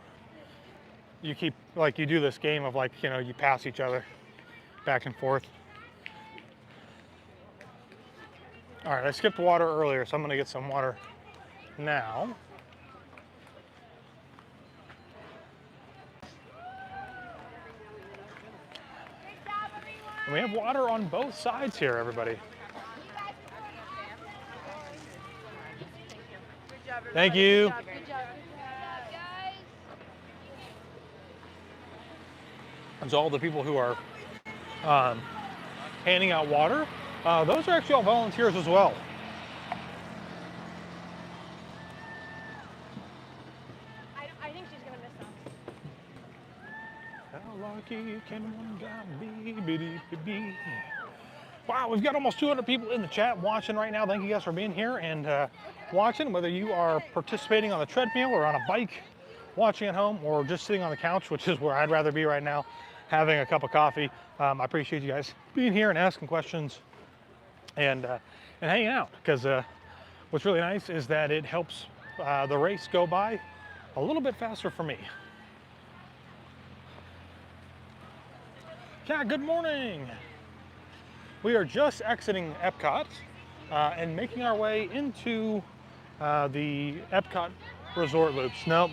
you keep, like you do this game of like, you know, you pass each other back and forth. All right, I skipped water earlier, so I'm gonna get some water now. And we have water on both sides here, everybody. Thank you. Good job, guys. And so all the people who are handing out water, those are actually all volunteers as well. I think she's gonna miss us. How lucky can one guy be? Wow, we've got almost 200 people in the chat watching right now. Thank you guys for being here and watching, whether you are participating on the treadmill or on a bike, watching at home, or just sitting on the couch, which is where I'd rather be right now, having a cup of coffee. I appreciate you guys being here and asking questions and hanging out, because what's really nice is that it helps the race go by a little bit faster for me. Yeah, good morning. We are just exiting Epcot. and making our way into the Epcot resort loops. Nope.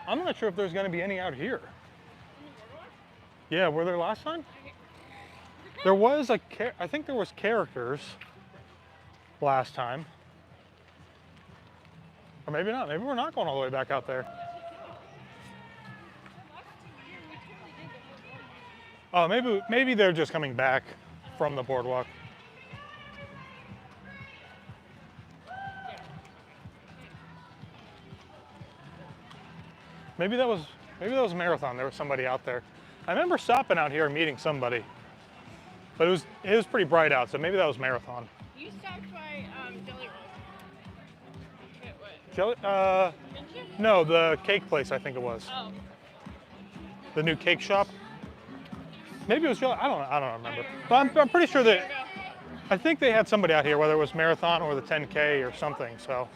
I'm not sure if there's going to be any out here. Yeah, were there last time? There was I think there was characters last time. Or maybe not. Maybe we're not going all the way back out there. Oh, maybe they're just coming back from the boardwalk. Maybe that was Marathon. There was somebody out there. I remember stopping out here and meeting somebody, but it was pretty bright out, so maybe that was Marathon. You stopped by Jelly Roll. Jelly? No, the cake place. I think it was. Oh. The new cake shop. Maybe it was Jelly. I don't remember. But I'm pretty sure that I think they had somebody out here, whether it was Marathon or the 10K or something. So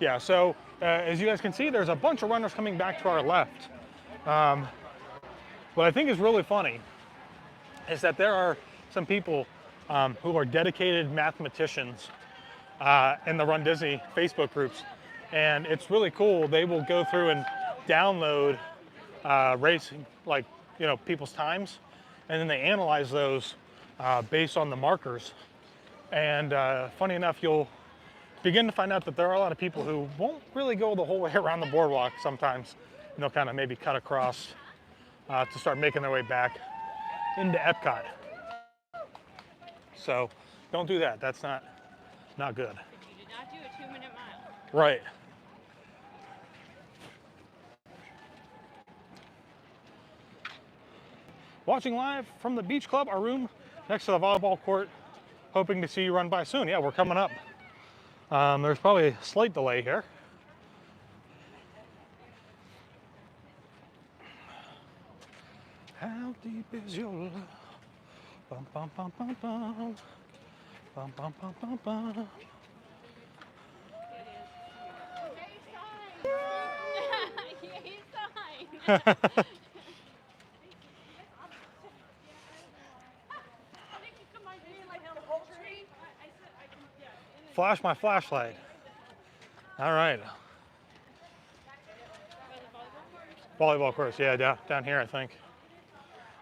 yeah. So as you guys can see, there's a bunch of runners coming back to our left. What I think is really funny is that there are some people who are dedicated mathematicians in the Run Disney Facebook groups, and it's really cool. They will go through and download racing, like, you know, people's times, and then they analyze those based on the markers. And funny enough, you'll begin to find out that there are a lot of people who won't really go the whole way around the boardwalk sometimes, and they'll kind of maybe cut across to start making their way back into Epcot. So don't do that. That's not good. You did not do a 2-minute mile. Right. Watching live from the beach club, our room next to the volleyball court. Hoping to see you run by soon. Yeah, we're coming up. There's probably a slight delay here. How deep is your love? Bum, bum, bum, bum, bum. Bum, bum, bum, bum, bum. Flash my flashlight. All right. Volleyball course, yeah, down here, I think.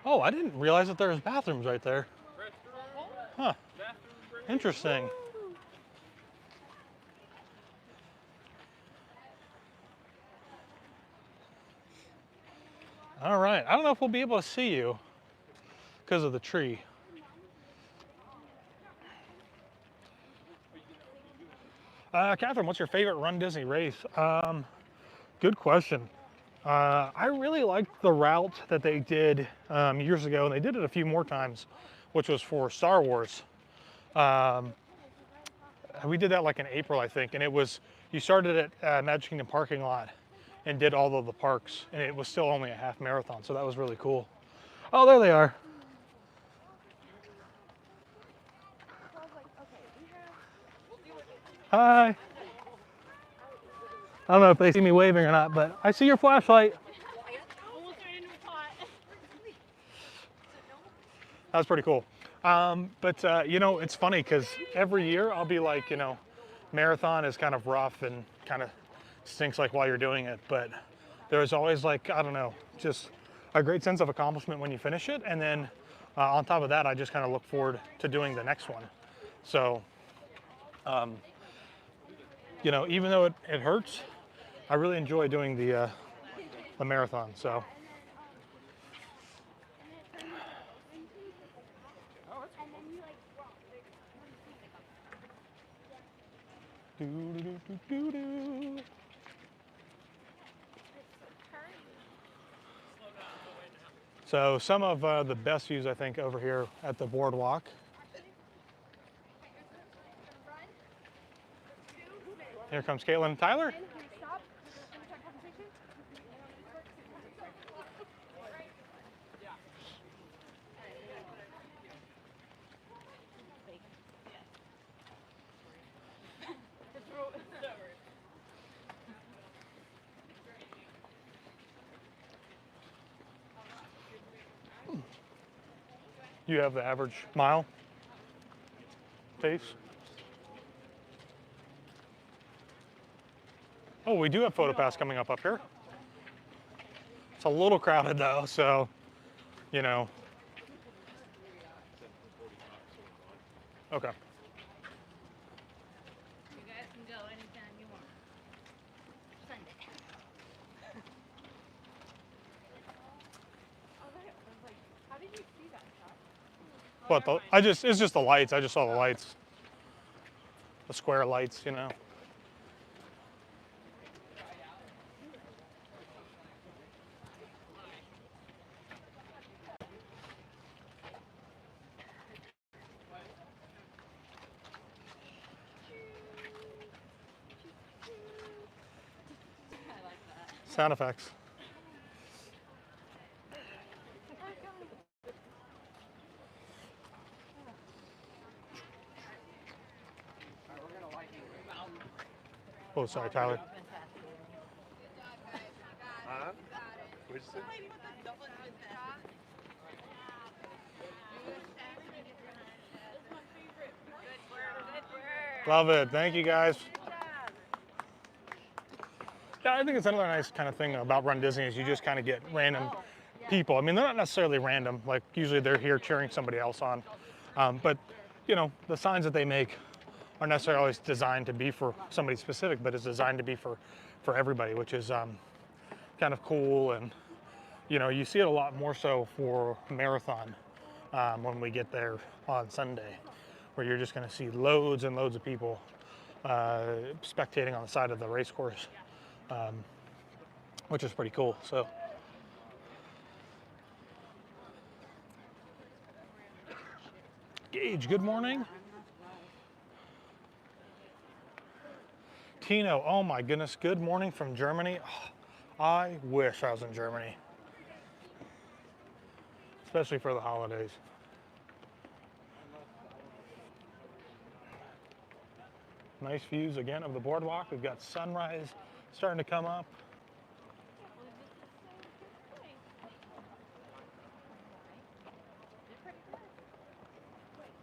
Oh, I didn't realize that there was bathrooms right there. Huh. Interesting. All right. I don't know if we'll be able to see you because of the tree. Catherine, what's your favorite Run Disney race? Good question. I really liked the route that they did years ago, and they did it a few more times, which was for Star Wars. We did that like in April, I think, and it was, you started at Magic Kingdom parking lot and did all of the parks, and it was still only a half marathon, so that was really cool. Oh, there they are. Hi. I don't know if they see me waving or not, but I see your flashlight. That's pretty cool. You know, it's funny because every year I'll be like, you know, marathon is kind of rough and kind of stinks like while you're doing it, but there's always like, I don't know, just a great sense of accomplishment when you finish it. And then on top of that, I just kind of look forward to doing the next one. So, you know, even though it hurts, I really enjoy doing the marathon. So. So some of the best views, I think, over here at the boardwalk. Here comes Katelynne and Tyler. You have the average mile pace. Oh, we do have PhotoPass coming up here. It's a little crowded though, so, you know. Okay. You guys can go anytime you want. Sunday. How did you see that, Todd? What, it's just the lights. I just saw the lights. The square lights, you know. I like that. Sound effects. Oh, sorry, Tyler. What'd you say? Love it. Thank you, guys. Yeah, I think it's another nice kind of thing about Run Disney is you just kind of get random people. I mean, they're not necessarily random. Like, usually they're here cheering somebody else on. But, you know, the signs that they make aren't necessarily always designed to be for somebody specific, but it's designed to be for everybody, which is kind of cool. And, you know, you see it a lot more so for marathon when we get there on Sunday, where you're just going to see loads and loads of people spectating on the side of the race course, which is pretty cool. So. Gage, good morning. Tino, oh my goodness, good morning from Germany. Oh, I wish I was in Germany, especially for the holidays. Nice views again of the boardwalk. We've got sunrise starting to come up.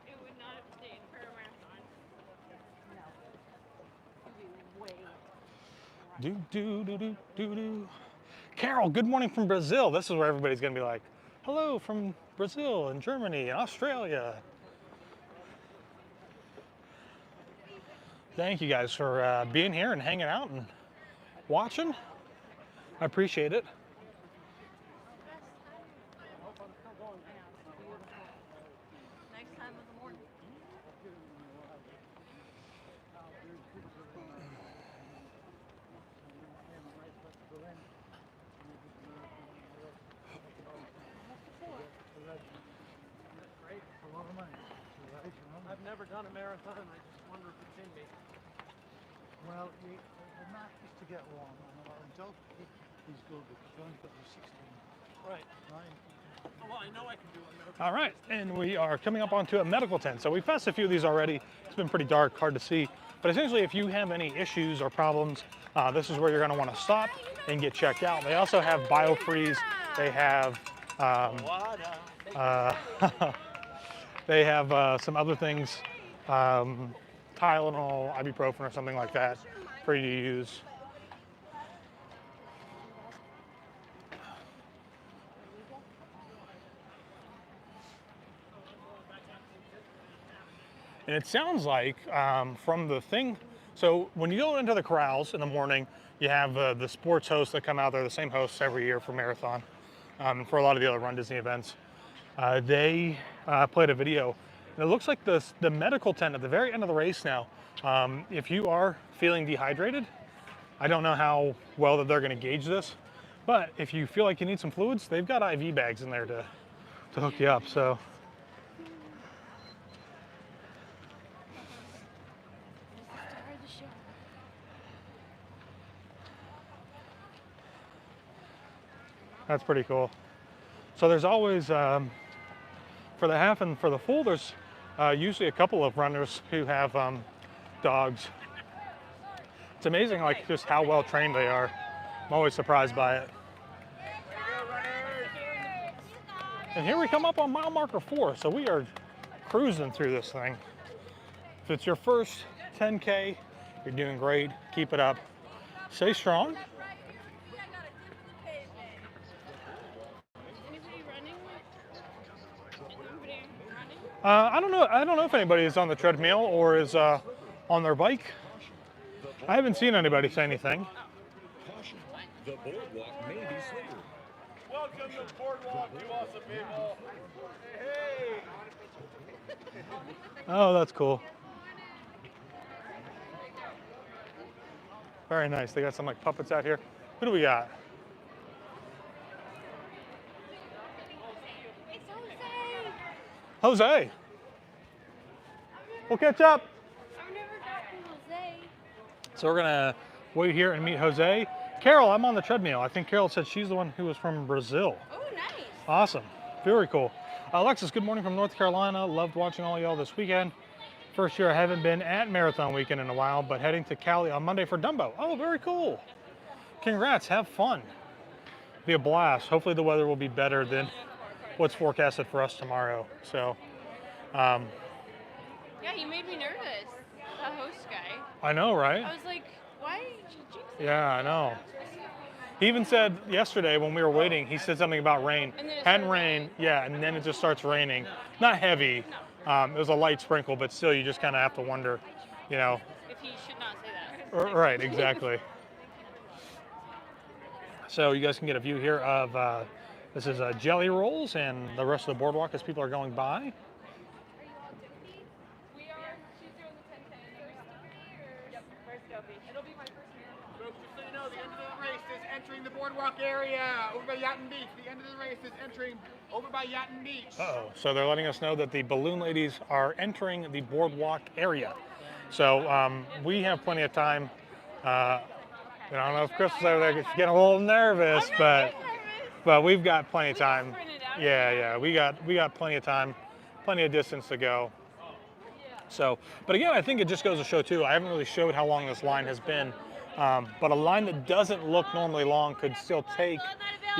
It would not have stayed for a marathon. No. It'd be way. Do. Carol, good morning from Brazil. This is where everybody's gonna be like, hello from Brazil and Germany and Australia. Thank you guys for being here and hanging out and watching. I appreciate it. Next time of the morning. I've never done a marathon. I just wonder if it's in me. Well, the mark is to get one, and a dog is good because you only got the 16. Right. Oh, well, I know I can do a marathon. All right, and we are coming up onto a medical tent. So we've passed a few of these already. It's been pretty dark, hard to see. But essentially, if you have any issues or problems, this is where you're gonna wanna stop and get checked out. They also have BioFreeze. They have, they have some other things, Tylenol, ibuprofen, or something like that for you to use. And it sounds like from the thing, so when you go into the corrals in the morning, you have the sports hosts that come out there, the same hosts every year for Marathon, and for a lot of the other Run Disney events. They played a video, and it looks like the medical tent at the very end of the race now, if you are feeling dehydrated, I don't know how well that they're gonna gauge this, but if you feel like you need some fluids, they've got IV bags in there to hook you up, so. That's pretty cool. So there's always, for the half and for the full, there's usually a couple of runners who have dogs. It's amazing, like, just how well trained they are. I'm always surprised by it. And here we come up on mile marker 4, so we are cruising through this thing. If it's your first 10K, you're doing great. Keep it up. Stay strong. I don't know. I don't know if anybody is on the treadmill or is on their bike. I haven't seen anybody say anything. The boardwalk may be slippery. Welcome to the boardwalk, you awesome people. Hey! Oh, that's cool. Very nice. They got some like puppets out here. Who do we got? It's Jose. Jose. We'll catch up. I've never gotten Jose. So we're gonna wait here and meet Jose. Carol, I'm on the treadmill. I think Carol said she's the one who was from Brazil. Oh, nice. Awesome. Very cool. Alexis, good morning from North Carolina. Loved watching all y'all this weekend. First year I haven't been at Marathon Weekend in a while, but heading to Cali on Monday for Dumbo. Oh, very cool. Congrats. Have fun. Be a blast. Hopefully the weather will be better than what's forecasted for us tomorrow. So, Yeah, he made me nervous, the host guy. I know, right? I was like, why did you jinx it? Yeah, I know. He even said yesterday when we were waiting, he said something about rain. And then it Hadn't started rained, yeah, and then it just starts raining. Not heavy. It was a light sprinkle, but still you just kind of have to wonder, you know. If he should not say that. Right, exactly. So you guys can get a view here of, this is Jelly Rolls and the rest of the boardwalk as people are going by. We are Tuesday on the 10th. Yep, first Dopey. It'll be my first year. Folks, just so you know, the end of the race is entering the boardwalk area over by Yachten Beach. The end of the race is entering over by Yachten Beach. Uh-oh. So they're letting us know that the balloon ladies are entering the boardwalk area. So we have plenty of time. I don't know if Chris is over there getting a little nervous, but we've got plenty of time. Yeah, we got plenty of time, plenty of distance to go. So, but again, I think it just goes to show too, I haven't really showed how long this line has been, but a line that doesn't look normally long could still take,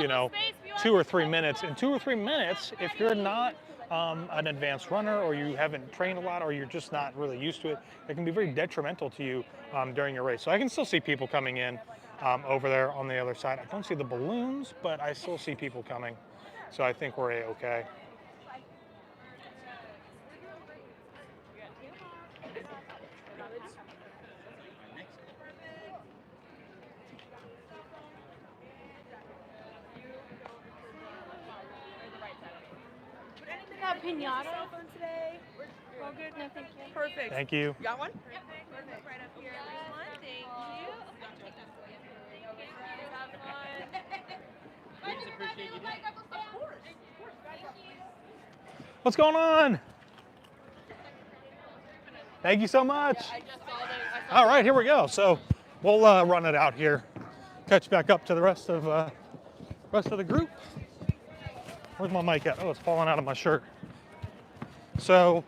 you know, 2 or 3 minutes. In 2 or 3 minutes, if you're not an advanced runner or you haven't trained a lot or you're just not really used to it, it can be very detrimental to you during your race. So I can still see people coming in over there on the other side. I don't see the balloons, but I still see people coming. So I think we're A-okay. Got pinata open today. All good? No, thank you. Perfect. Thank you. Got one? Perfect. Right up here. Thank you. What's going on? Thank you so much. All right, here we go. So we'll run it out here. Catch back up to the rest of the group. Where's my mic at? Oh, it's falling out of my shirt. So,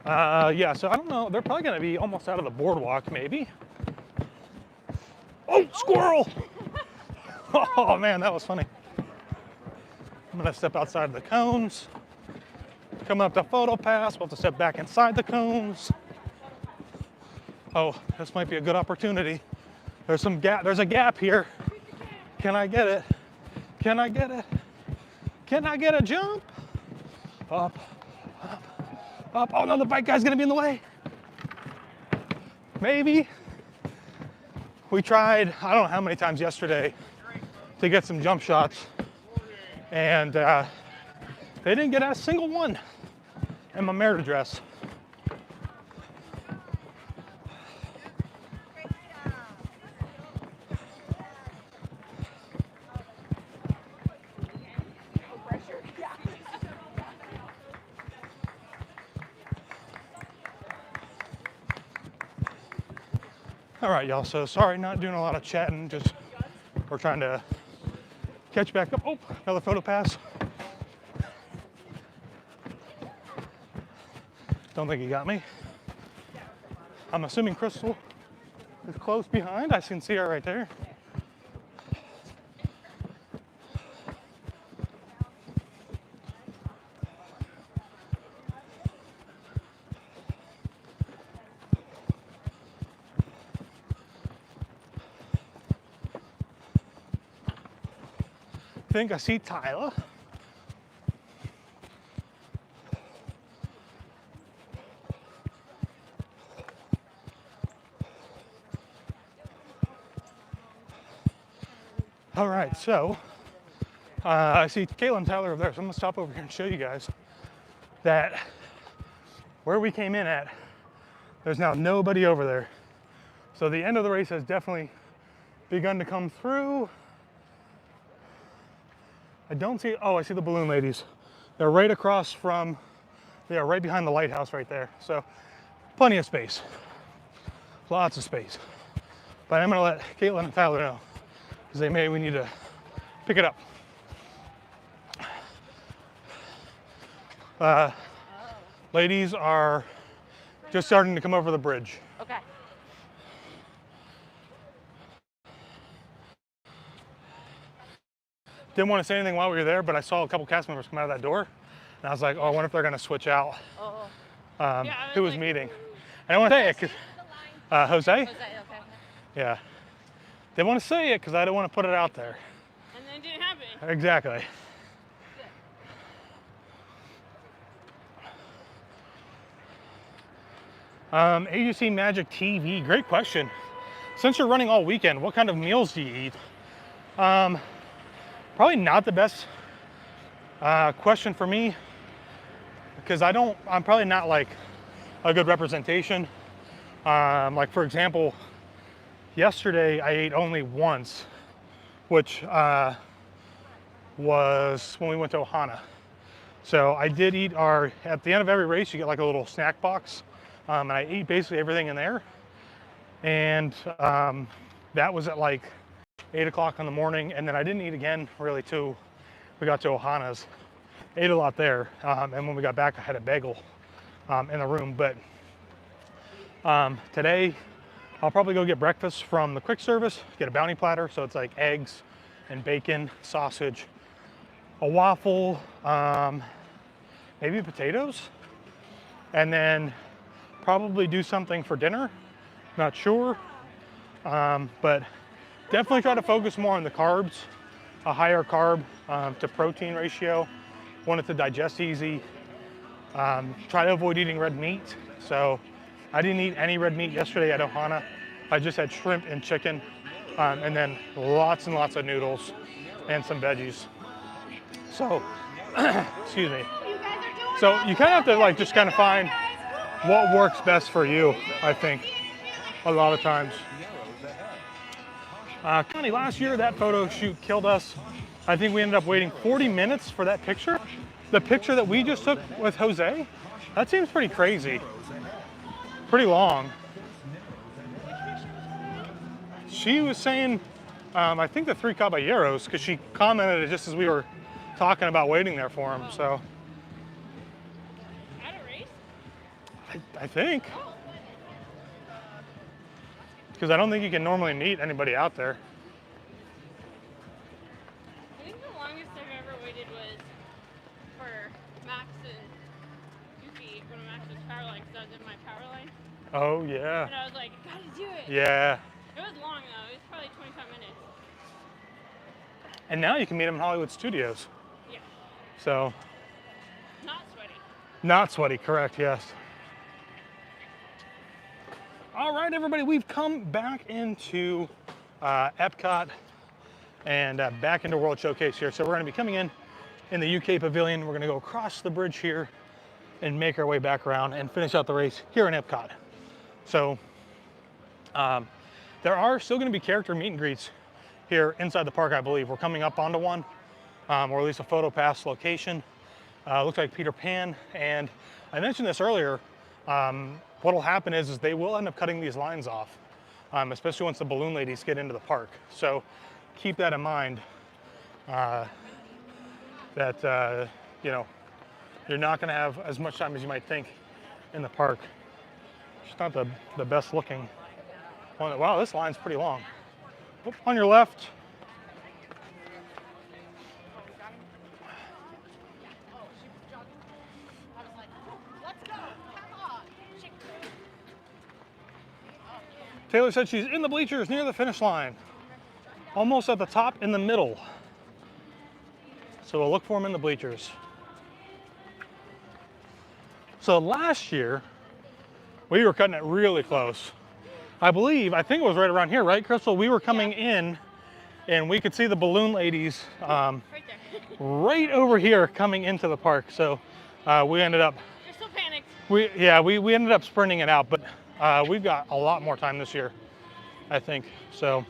yeah, so I don't know. They're probably going to be almost out of the boardwalk, maybe. Oh, squirrel! Oh, man, that was funny. I'm going to step outside of the cones. Coming up to photo pass, we'll have to step back inside the cones. Oh, this might be a good opportunity. There's some gap. There's a gap here. Can I get it? Can I get it? Can I get a jump? Up, up, up. Oh no, the bike guy's gonna be in the way. Maybe. We tried, I don't know how many times yesterday to get some jump shots, and they didn't get a single one in my merit address. All right, y'all, so sorry not doing a lot of chatting, just we're trying to catch back up. Oh, another photo pass. Don't think he got me. I'm assuming Crystal is close behind. I can see her right there. think I see Tyler. All right, so I see Katelynne and Tyler over there, so I'm gonna stop over here and show you guys that where we came in at, there's now nobody over there. So the end of the race has definitely begun to come through. I don't see, oh, I see the balloon ladies. They're right across from, they are right behind the lighthouse right there. So plenty of space, lots of space. But I'm gonna let Katelynne and Tyler know, because we need to pick it up. Ladies are just starting to come over the bridge. Okay. Didn't want to say anything while we were there, but I saw a couple cast members come out of that door, and I was like, oh, I wonder if they're gonna switch out. Who was meeting? I don't want to say it, because Jose? Okay. Yeah. Didn't want to say it, because I didn't want to put it out there. And then it didn't happen. Exactly. AGC Magic TV, great question. Since you're running all weekend, what kind of meals do you eat? Probably not the best question for me, because I'm probably not like a good representation. Like for example, yesterday I ate only once, which was when we went to Ohana. So I did eat at the end of every race, you get like a little snack box. And I ate basically everything in there. And that was at like 8 o'clock in the morning. And then I didn't eat again really till we got to Ohana's. Ate a lot there. And when we got back, I had a bagel in the room. But today, I'll probably go get breakfast from the quick service, get a bounty platter. So it's like eggs and bacon, sausage, a waffle, maybe potatoes. And then probably do something for dinner, not sure, but definitely try to focus more on the carbs, a higher carb to protein ratio, want it to digest easy, try to avoid eating red meat. So I didn't eat any red meat yesterday at Ohana. I just had shrimp and chicken, and then lots and lots of noodles and some veggies. So, excuse me. So you kind of have to like just kind of find what works best for you, I think, a lot of times. Connie, last year that photo shoot killed us. I think we ended up waiting 40 minutes for that picture. The picture that we just took with Jose, that seems pretty crazy. Pretty long. She was saying, I think the 3 Caballeros, because she commented it just as we were talking about waiting there for him, so. I think. Because I don't think you can normally meet anybody out there. I think the longest I've ever waited was for Max and Yuki when Max was power line, because I was in my power line. Oh, yeah. And I was like, I gotta do it. Yeah. It was long though, it was probably 25 minutes. And now you can meet him in Hollywood Studios. Yeah. So. Not sweaty. Not sweaty, correct, yes. All right, everybody, we've come back into Epcot and back into World Showcase here. So we're gonna be coming in the UK Pavilion. We're gonna go across the bridge here and make our way back around and finish out the race here in Epcot. So there are still gonna be character meet and greets here inside the park, I believe. We're coming up onto one, or at least a photo pass location. Looks like Peter Pan, and I mentioned this earlier, what'll happen is they will end up cutting these lines off, especially once the balloon ladies get into the park. So keep that in mind, that you know, you're not gonna have as much time as you might think in the park. It's not the best looking one. Wow, this line's pretty long. Oop, on your left. Taylor said she's in the bleachers near the finish line. Almost at the top in the middle. So we'll look for them in the bleachers. So last year, we were cutting it really close. I think it was right around here, right, Crystal? We were coming in and we could see the balloon ladies Right there. right over here coming into the park. So we ended up, They're still panicked. we ended up sprinting it out, but we've got a lot more time this year, I think. So,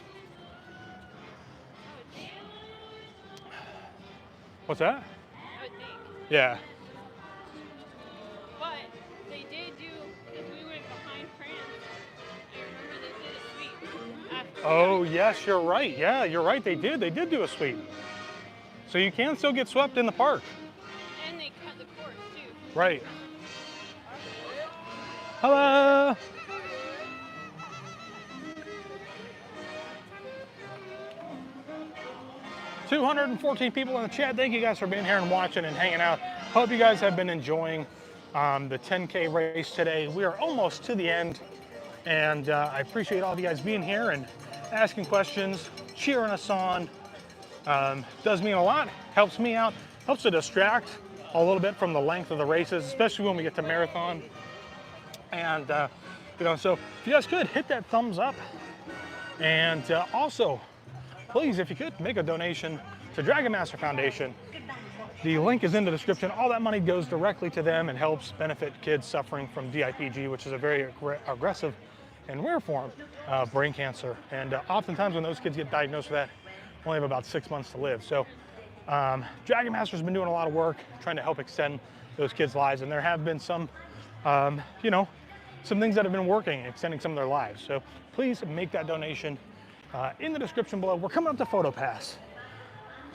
what's that? I would think. Yeah. But they did do, if we went behind France, I remember they did a sweep after. Oh, yes, you're right. Yeah, you're right. They did do a sweep. So you can still get swept in the park. And they cut the course too. Right. Hello. $214 people in the chat. Thank you guys for being here and watching and hanging out. Hope you guys have been enjoying the 10K race today. We are almost to the end, and I appreciate all of you guys being here and asking questions, cheering us on. Does mean a lot, helps me out, helps to distract a little bit from the length of the races, especially when we get to marathon. And so if you guys could hit that thumbs up, and also please, if you could, make a donation to Dragon Master Foundation. The link is in the description. All that money goes directly to them and helps benefit kids suffering from DIPG, which is a very aggressive and rare form of brain cancer. And oftentimes when those kids get diagnosed with that, only have about 6 months to live. So Dragon Master's been doing a lot of work trying to help extend those kids' lives, and there have been some, some things that have been working, extending some of their lives. So please make that donation in the description below. We're coming up to Photo Pass.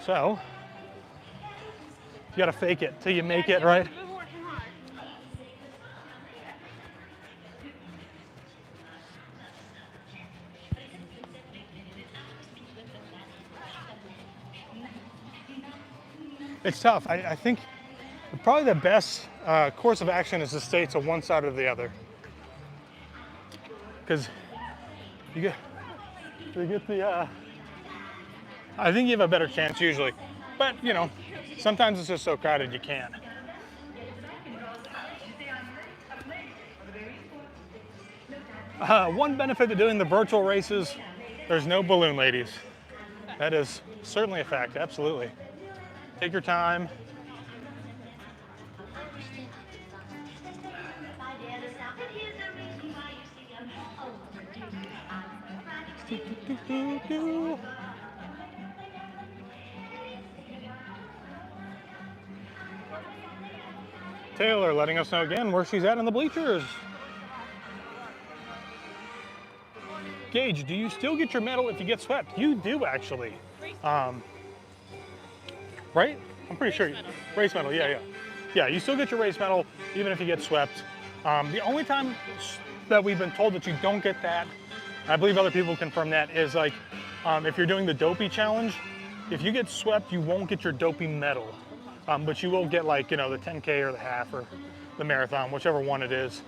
So you gotta fake it till you make it, right? It's tough. I think probably the best course of action is to stay to one side or the other. Because you get the, I think you have a better chance usually. But, sometimes it's just so crowded you can't. One benefit to doing the virtual races, there's no balloon ladies. That is certainly a fact, absolutely. Take your time. Taylor letting us know again where she's at in the bleachers. Gage, do you still get your medal if you get swept? You do actually. Right? I'm pretty sure. Race medal, yeah. Yeah, you still get your race medal even if you get swept. The only time that we've been told that you don't get that, I believe other people confirm that, is like if you're doing the dopey challenge, if you get swept, you won't get your dopey medal. But you will get like, the 10K or the half or the marathon, whichever one it is.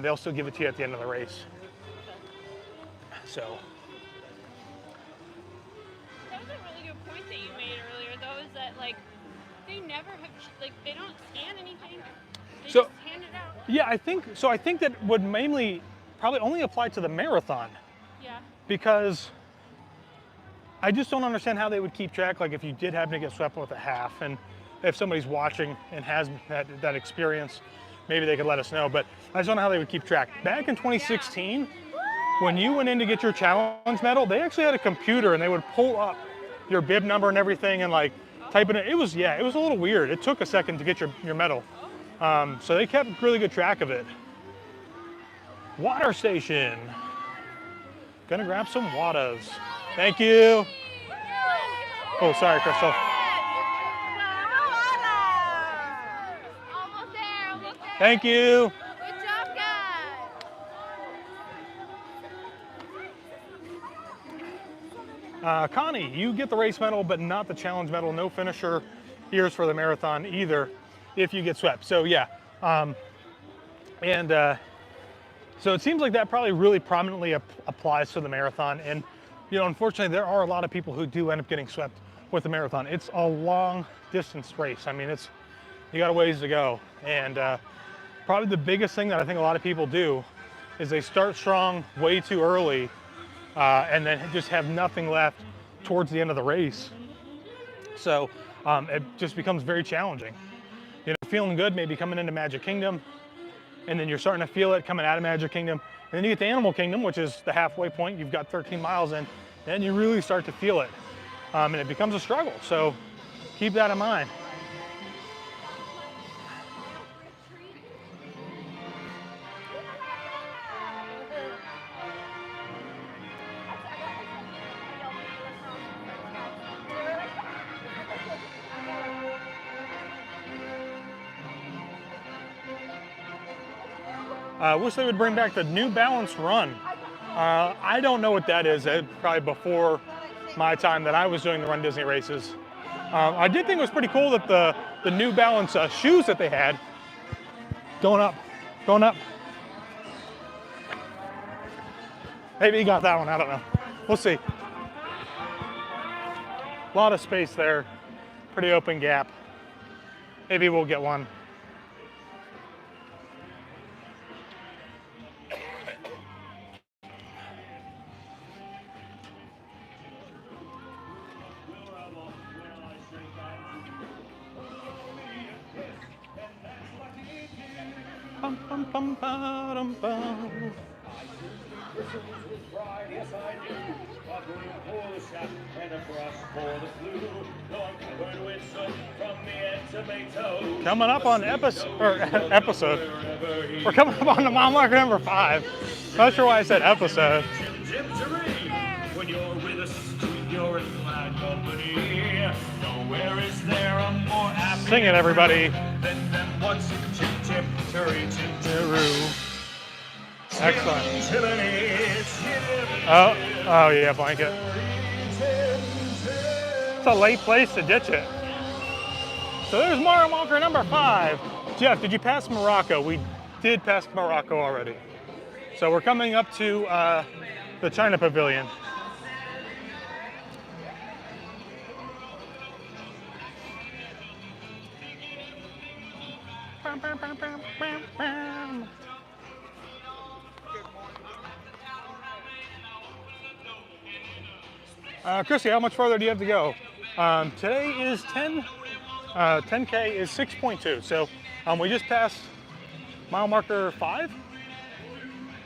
They'll still give it to you at the end of the race. So. That was a really good point that you made earlier, though, is that like they never have, like they don't scan anything. They just hand it out. Yeah, I think that would mainly probably only apply to the marathon. Yeah. Because I just don't understand how they would keep track, like if you did happen to get swept with a half, and if somebody's watching and has that experience, maybe they could let us know. But I just don't know how they would keep track. Back in 2016, when you went in to get your challenge medal, they actually had a computer and they would pull up your bib number and everything and like type it in. It was a little weird. It took a second to get your medal. So they kept really good track of it. Water station. Gonna grab some waters. Thank you. Oh, sorry, Crystal. Almost there, almost there. Thank you. Good job, guys. Connie, you get the race medal, but not the challenge medal. No finisher ears for the marathon either if you get swept. So yeah, so it seems like that probably really prominently applies to the marathon. And unfortunately, there are a lot of people who do end up getting swept with the marathon. It's a long distance race. I mean, you got a ways to go. And probably the biggest thing that I think a lot of people do is they start strong way too early and then just have nothing left towards the end of the race. So it just becomes very challenging. You know, feeling good maybe coming into Magic Kingdom, and then you're starting to feel it coming out of Magic Kingdom. And then you get to Animal Kingdom, which is the halfway point. You've got 13 miles in, and you really start to feel it. And it becomes a struggle. So keep that in mind. I wish they would bring back the New Balance Run. I don't know what that is. Probably before my time that I was doing the Run Disney races. I did think it was pretty cool that the New Balance shoes that they had. Going up. Maybe he got that one, I don't know. We'll see. A lot of space there. Pretty open gap. Maybe we'll get one. Coming up on episode. We're coming up on the mile marker number 5. Not sure why I said episode. When you're with us, you're in glad company. Nowhere is there a more happy. Sing it, everybody. Than what's chip chip turry chip chiroo. Excellent. Oh yeah, blanket. It's a late place to ditch it. So there's mile marker number 5. Jeff, did you pass Morocco? We did pass Morocco already. So we're coming up to the China Pavilion. Chrissy, how much further do you have to go? Today is 10K is 6.2. So we just passed mile marker 5.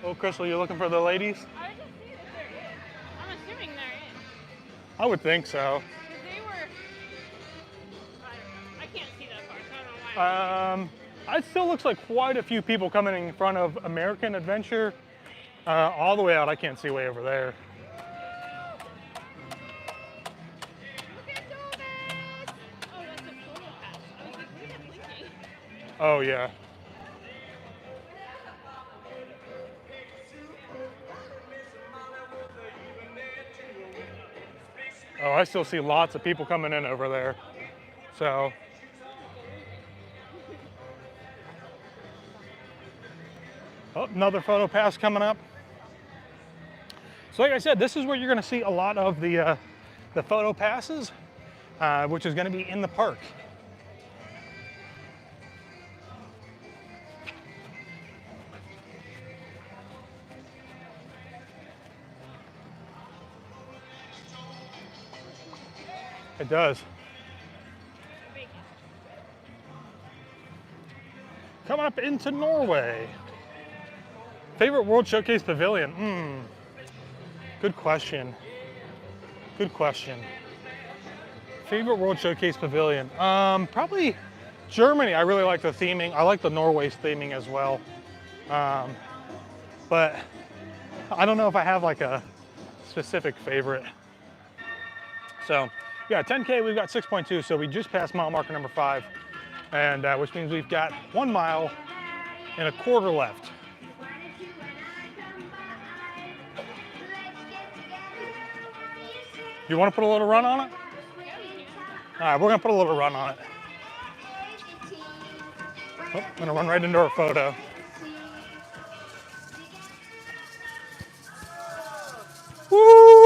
Oh, Crystal, you looking for the ladies? I was just seeing if they're in. I'm assuming they're in. I would think so. Because they were, I can't see that far, so I don't know why. It still looks like quite a few people coming in front of American Adventure. All the way out, I can't see way over there. Oh, yeah. Oh, I still see lots of people coming in over there. So. Oh, another photo pass coming up. So like I said, this is where you're going to see a lot of the photo passes, which is going to be in the park. It does. Coming up into Norway. Favorite World Showcase Pavilion? Good question. Good question. Favorite World Showcase Pavilion? Probably Germany. I really like the theming. I like the Norway's theming as well. But I don't know if I have like a specific favorite. So yeah, 10K, we've got 6.2, so we just passed mile marker number 5, and which means we've got 1 mile and a quarter left. You want to put a little run on it? All right, we're gonna put a little run on it. Oh, I'm gonna run right into our photo. Woo!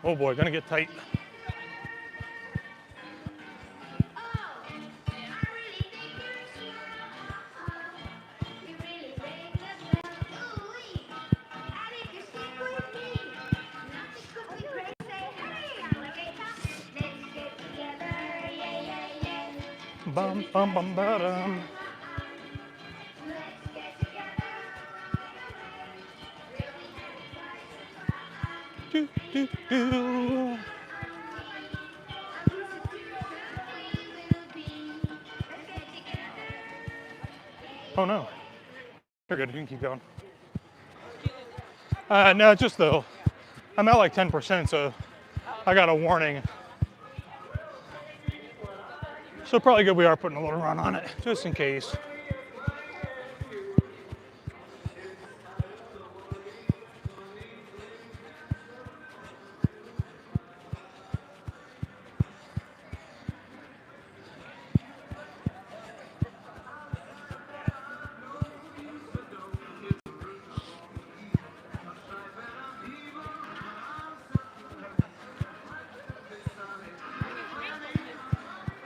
Oh boy, gonna get tight. Bum bum bum ba-dum. Do, do, do. Oh no. You're good, you can keep going. No, just though. I'm at like 10%, so I got a warning. So probably good we are putting a little run on it, just in case.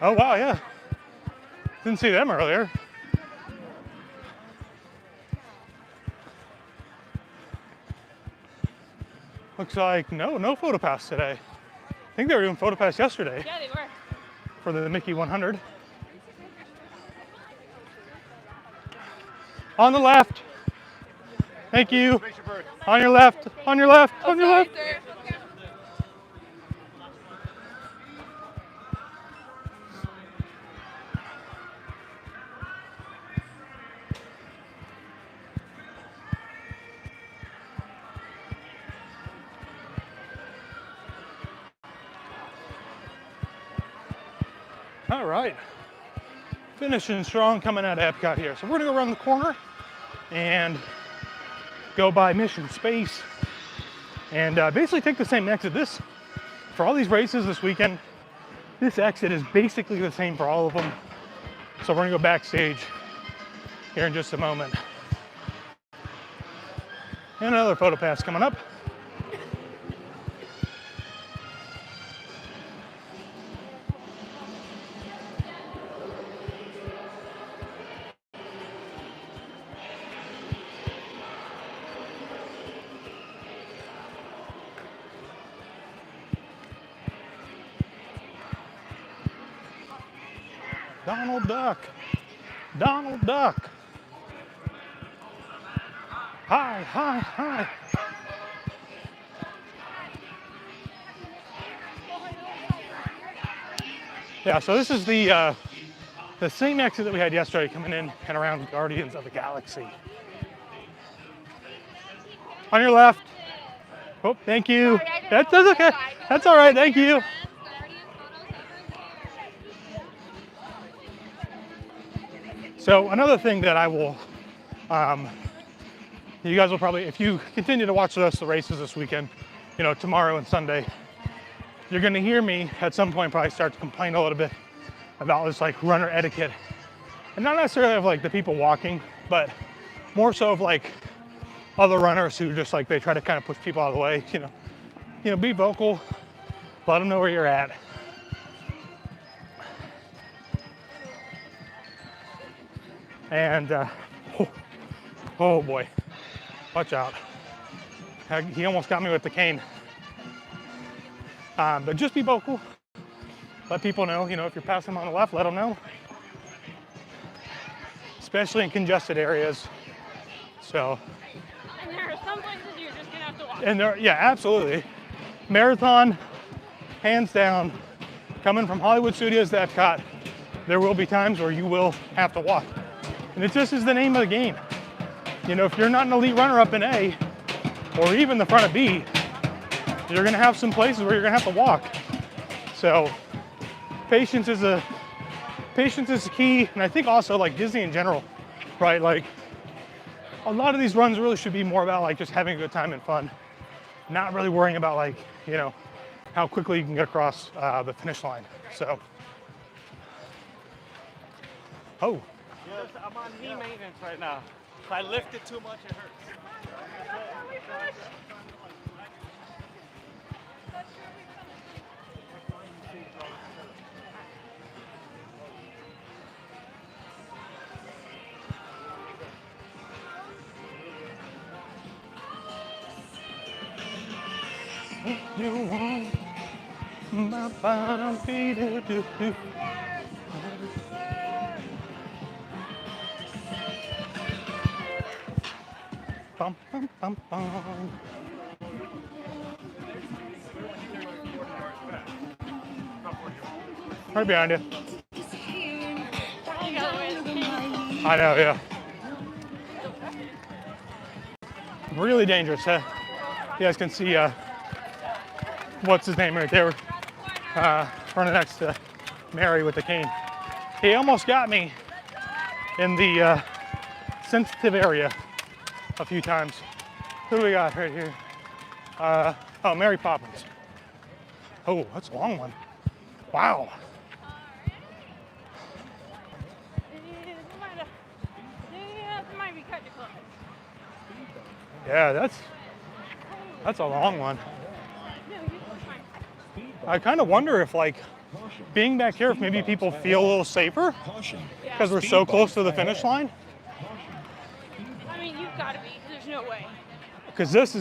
Oh wow, yeah. Didn't see them earlier. Looks like no photo pass today. I think they were doing photo pass yesterday. Yeah, they were. For the Mickey 100. On the left. Thank you. On your left. On your left. On your left. All right, finishing strong coming out of Epcot here. So we're gonna go around the corner and go by Mission Space and basically take the same exit. This, for all these races this weekend, this exit is basically the same for all of them. So we're gonna go backstage here in just a moment. And another photo pass coming up. Donald Duck. Donald Duck. Hi, hi, hi. Yeah, so this is the same exit that we had yesterday coming in and around Guardians of the Galaxy. On your left. Oh, thank you. That's okay. That's all right, thank you. So another thing that I will, you guys will probably, if you continue to watch the rest of the races this weekend, you know, tomorrow and Sunday, you're gonna hear me at some point probably start to complain a little bit about this like runner etiquette. And not necessarily of like the people walking, but more so of like other runners who just like, they try to kind of push people out of the way, you know, be vocal, let them know where you're at. And, oh boy, watch out. He almost got me with the cane. But just be vocal. Let people know, you know, if you're passing them on the left, let them know. Especially in congested areas. So. And there are some places you're just gonna have to walk. And there, yeah, absolutely. Marathon, hands down, coming from Hollywood Studios to Epcot, there will be times where you will have to walk. And it just is the name of the game. You know, if you're not an elite runner up in A, or even the front of B, you're gonna have some places where you're gonna have to walk. So patience is key, and I think also like Disney in general, right? Like a lot of these runs really should be more about like just having a good time and fun, not really worrying about like, you know, how quickly you can get across the finish line. So, oh. Yes, I'm on knee maintenance right now. If I lift it too much, it hurts. You want my bottom feet to do. Bum, bum, bum, bum. Right behind you. I know, yeah. Really dangerous, huh? You guys can see what's his name right there, running next to Mary with the cane. He almost got me in the sensitive area a few times. Who do we got right here? Oh, Mary Poppins. Oh, that's a long one. Wow. Yeah, that's a long one. I kind of wonder if, like, being back here, if maybe people feel a little safer because we're so close to the finish line. I mean, you've got to be. There's no way. Because this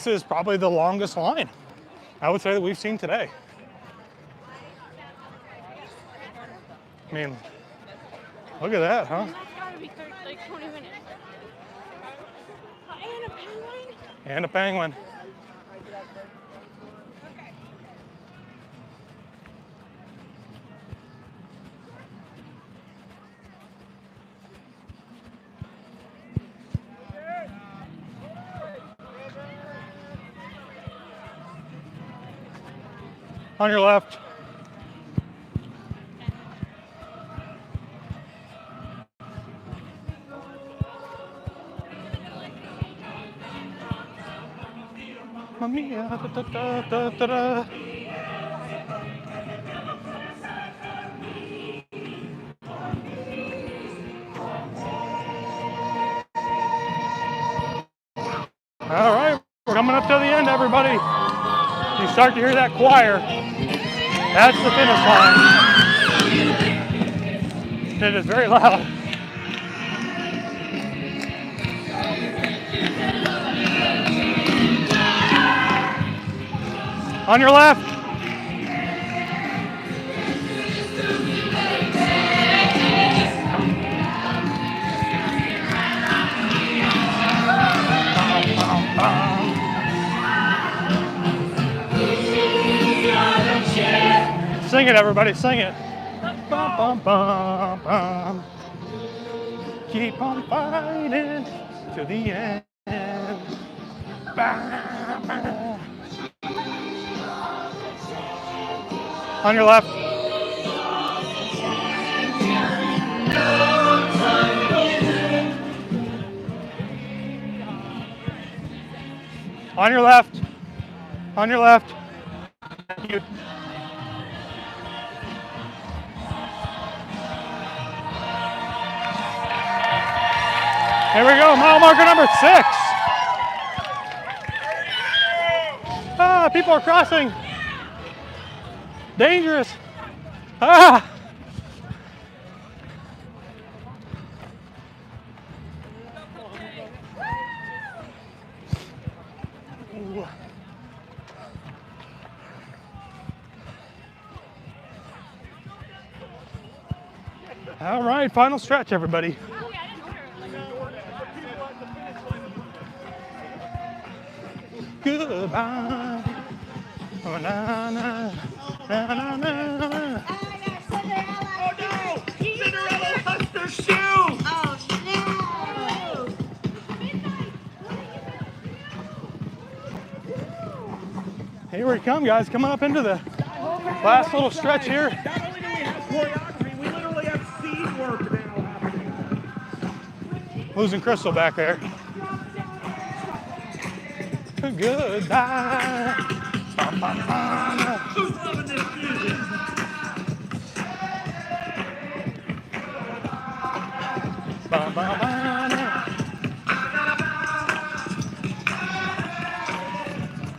is probably the longest line I would say that we've seen today. I mean, look at that, huh? That's got to be 30, like 20 minutes. And a penguin? And a penguin. On your left. Mamma mia, da, da, da, da, da. All right, we're coming up to the end, everybody. You start to hear that choir. That's the finish line. It is very loud. On your left. Sing it, everybody, sing it. Bum, bum, bum, bum. Keep on fighting to the end. Bum, bum. On your left. On your left. On your left. Thank you. Here we go, mile marker number 6. Ah, people are crossing. Dangerous. Ah. Ooh. All right, final stretch, everybody. Goodbye. Oh, na, na, na, na, na. Oh no! Cinderella lost her shoe! Oh, no! Here we come, guys. Coming up into the last little stretch here. Not only do we have choreography, we literally have scene work now happening. Losing Crystal back there. Goodbye. Who's loving this music?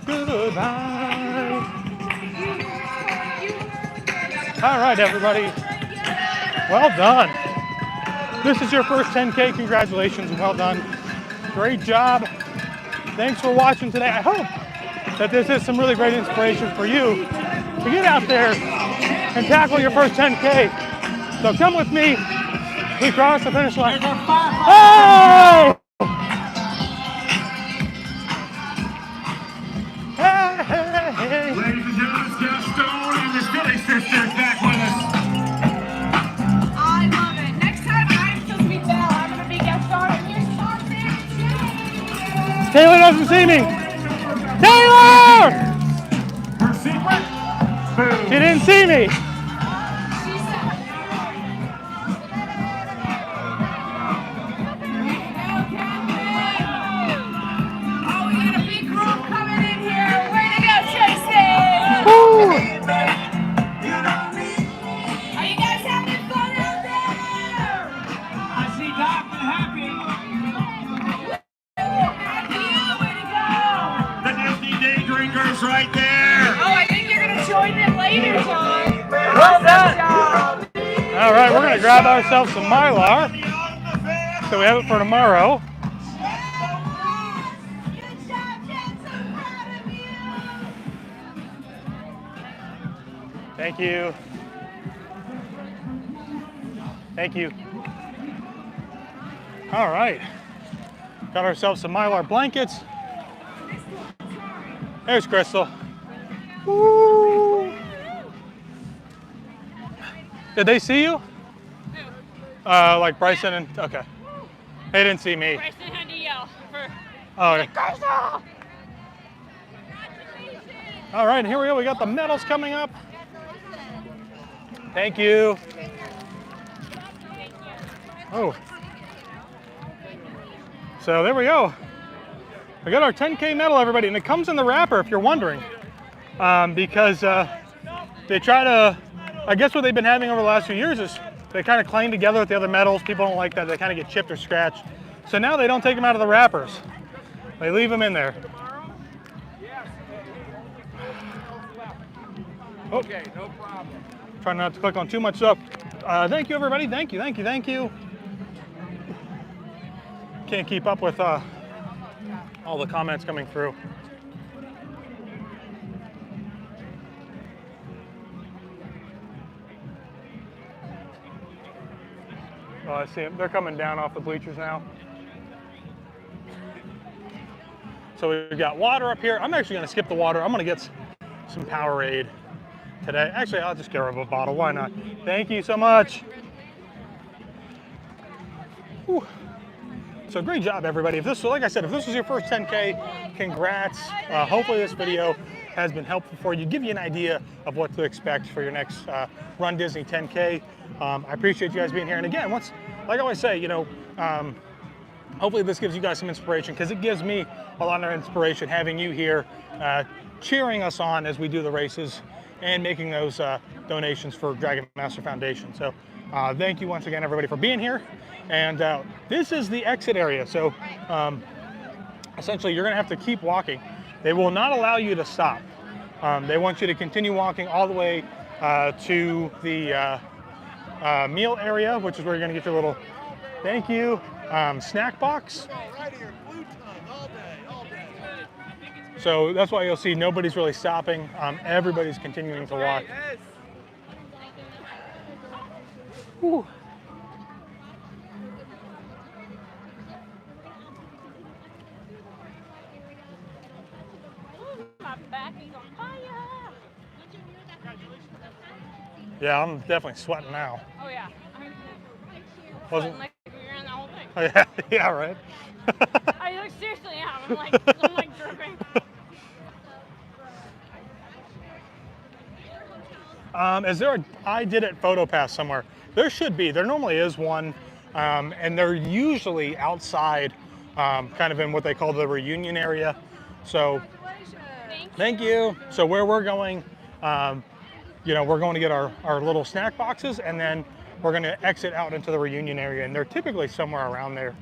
Goodbye. All right, everybody. Well done. This is your first 10K. Congratulations and well done. Great job. Thanks for watching today. I hope that this is some really great inspiration for you to get out there and tackle your first 10K. So come with me. We cross the finish line. Hey! Hey, hey, hey. Ladies and gentlemen, Gaston and his Philly sisters back with us. I love it. Next time I'm supposed to be Belle, I'm going to be Gaston and you're Sharpie. Taylor doesn't see me. Taylor! Her secret? Boom. She didn't see me. Right there. Oh, I think you're going to join them later, John. Well done. All right, we're going to grab ourselves some Mylar. So we have it for tomorrow. Thank you. Thank you. All right. Got ourselves some Mylar blankets. There's Crystal. Woo. Did they see you? Like Bryson and, okay. They didn't see me. Bryson had to yell for, oh, okay. Crystal! All right, here we go. We got the medals coming up. Thank you. Oh. So there we go. We got our 10K medal, everybody, and it comes in the wrapper, if you're wondering, because they try to, I guess what they've been having over the last few years is they kind of clang together with the other medals. People don't like that. They kind of get chipped or scratched. So now they don't take them out of the wrappers. They leave them in there. Oh. Okay, no problem. Trying not to click on too much stuff. Thank you, everybody. Thank you, thank you, thank you. Can't keep up with all the comments coming through. Oh, I see them. They're coming down off the bleachers now. So we've got water up here. I'm actually going to skip the water. I'm going to get some Powerade today. Actually, I'll just get rid of a bottle. Why not? Thank you so much. Whew. So great job, everybody. If this, like I said, if this was your first 10K, congrats. Hopefully this video has been helpful for you, give you an idea of what to expect for your next Run Disney 10K. I appreciate you guys being here. And again, like I always say, you know, hopefully this gives you guys some inspiration, because it gives me a lot of inspiration having you here cheering us on as we do the races and making those donations for Dragon Master Foundation. So thank you once again, everybody, for being here. And this is the exit area. So essentially, you're going to have to keep walking. They will not allow you to stop. They want you to continue walking all the way to the meal area, which is where you're going to get your little, thank you, snack box. So that's why you'll see nobody's really stopping. Everybody's continuing to walk. Whew. My back is on fire. Yeah, I'm definitely sweating now. Oh yeah. Wasn't like you're in the whole thing. Oh, yeah, yeah, right. I like, seriously am. I'm like dripping. Is there a I Did It photo pass somewhere? There should be. There normally is one, and they're usually outside, kind of in what they call the reunion area. So, thank you. So where we're going, you know, we're going to get our little snack boxes, and then we're going to exit out into the reunion area, and they're typically somewhere around there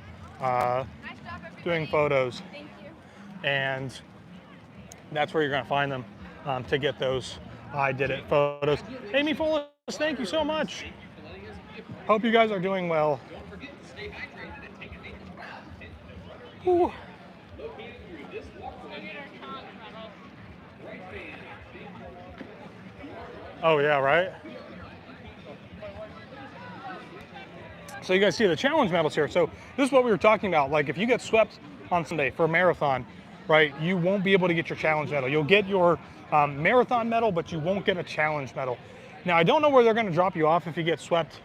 doing photos. Thank you. And that's where you're going to find them to get those I Did It photos. Amy Fullis, thank you so much. Hope you guys are doing well. Whew. Oh yeah, right? So you guys see the challenge medals here. So this is what we were talking about. Like if you get swept on Sunday for a marathon, right, you won't be able to get your challenge medal. You'll get your marathon medal, but you won't get a challenge medal. Now I don't know where they're gonna drop you off if you get swept.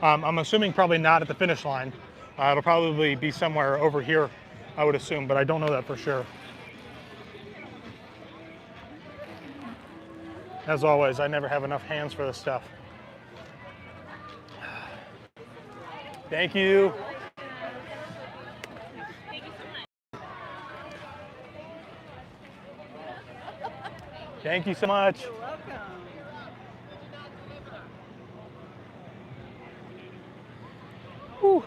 I'm assuming probably not at the finish line. It'll probably be somewhere over here, I would assume, but I don't know that for sure. As always, I never have enough hands for this stuff. Thank you. Thank you so much. Thank you so much. You're welcome. Whew.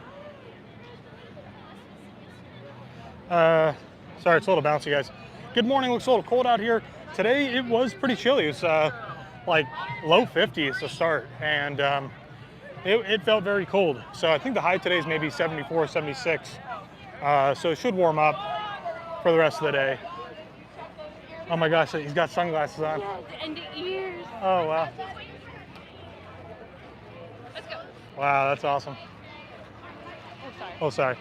Sorry, it's a little bouncy, guys. Good morning. Looks a little cold out here. Today it was pretty chilly. It was like low 50s to start, and it felt very cold. So I think the high today is maybe 74, 76. So it should warm up for the rest of the day. Oh my gosh, he's got sunglasses on. Yes, and the ears. Oh wow. Let's go. Wow, that's awesome. Oh, sorry. Oh, sorry.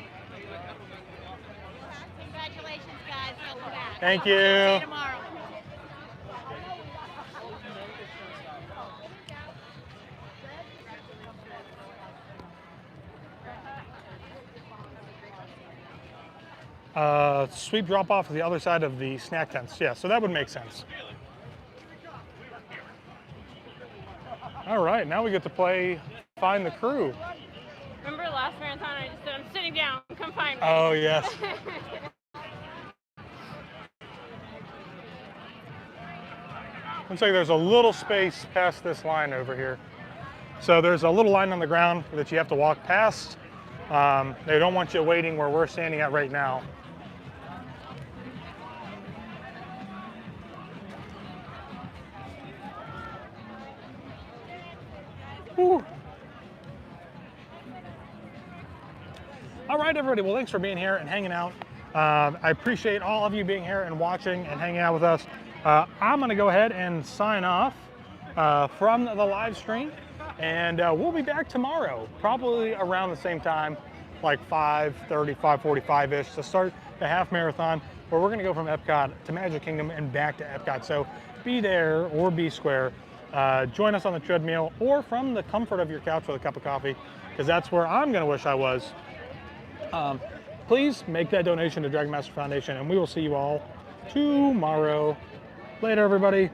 Congratulations, guys. Welcome back. Thank See you you. tomorrow. Sweep drop off to the other side of the snack tents. Yeah, so that would make sense. All right, now we get to play Find the Crew. Remember last marathon I just said, I'm sitting down, come find me. Oh, yes. Looks like there's a little space past this line over here. So there's a little line on the ground that you have to walk past. They don't want you waiting where we're standing at right now. Whew. All right, everybody. Well, thanks for being here and hanging out. I appreciate all of you being here and watching and hanging out with us. I'm going to go ahead and sign off from the live stream, and we'll be back tomorrow, probably around the same time, like 5:30, 5:45-ish, to start the half marathon, where we're going to go from Epcot to Magic Kingdom and back to Epcot. So be there or be square. Join us on the treadmill or from the comfort of your couch with a cup of coffee, because that's where I'm going to wish I was. Please make that donation to Dragon Master Foundation, and we will see you all tomorrow. Later, everybody.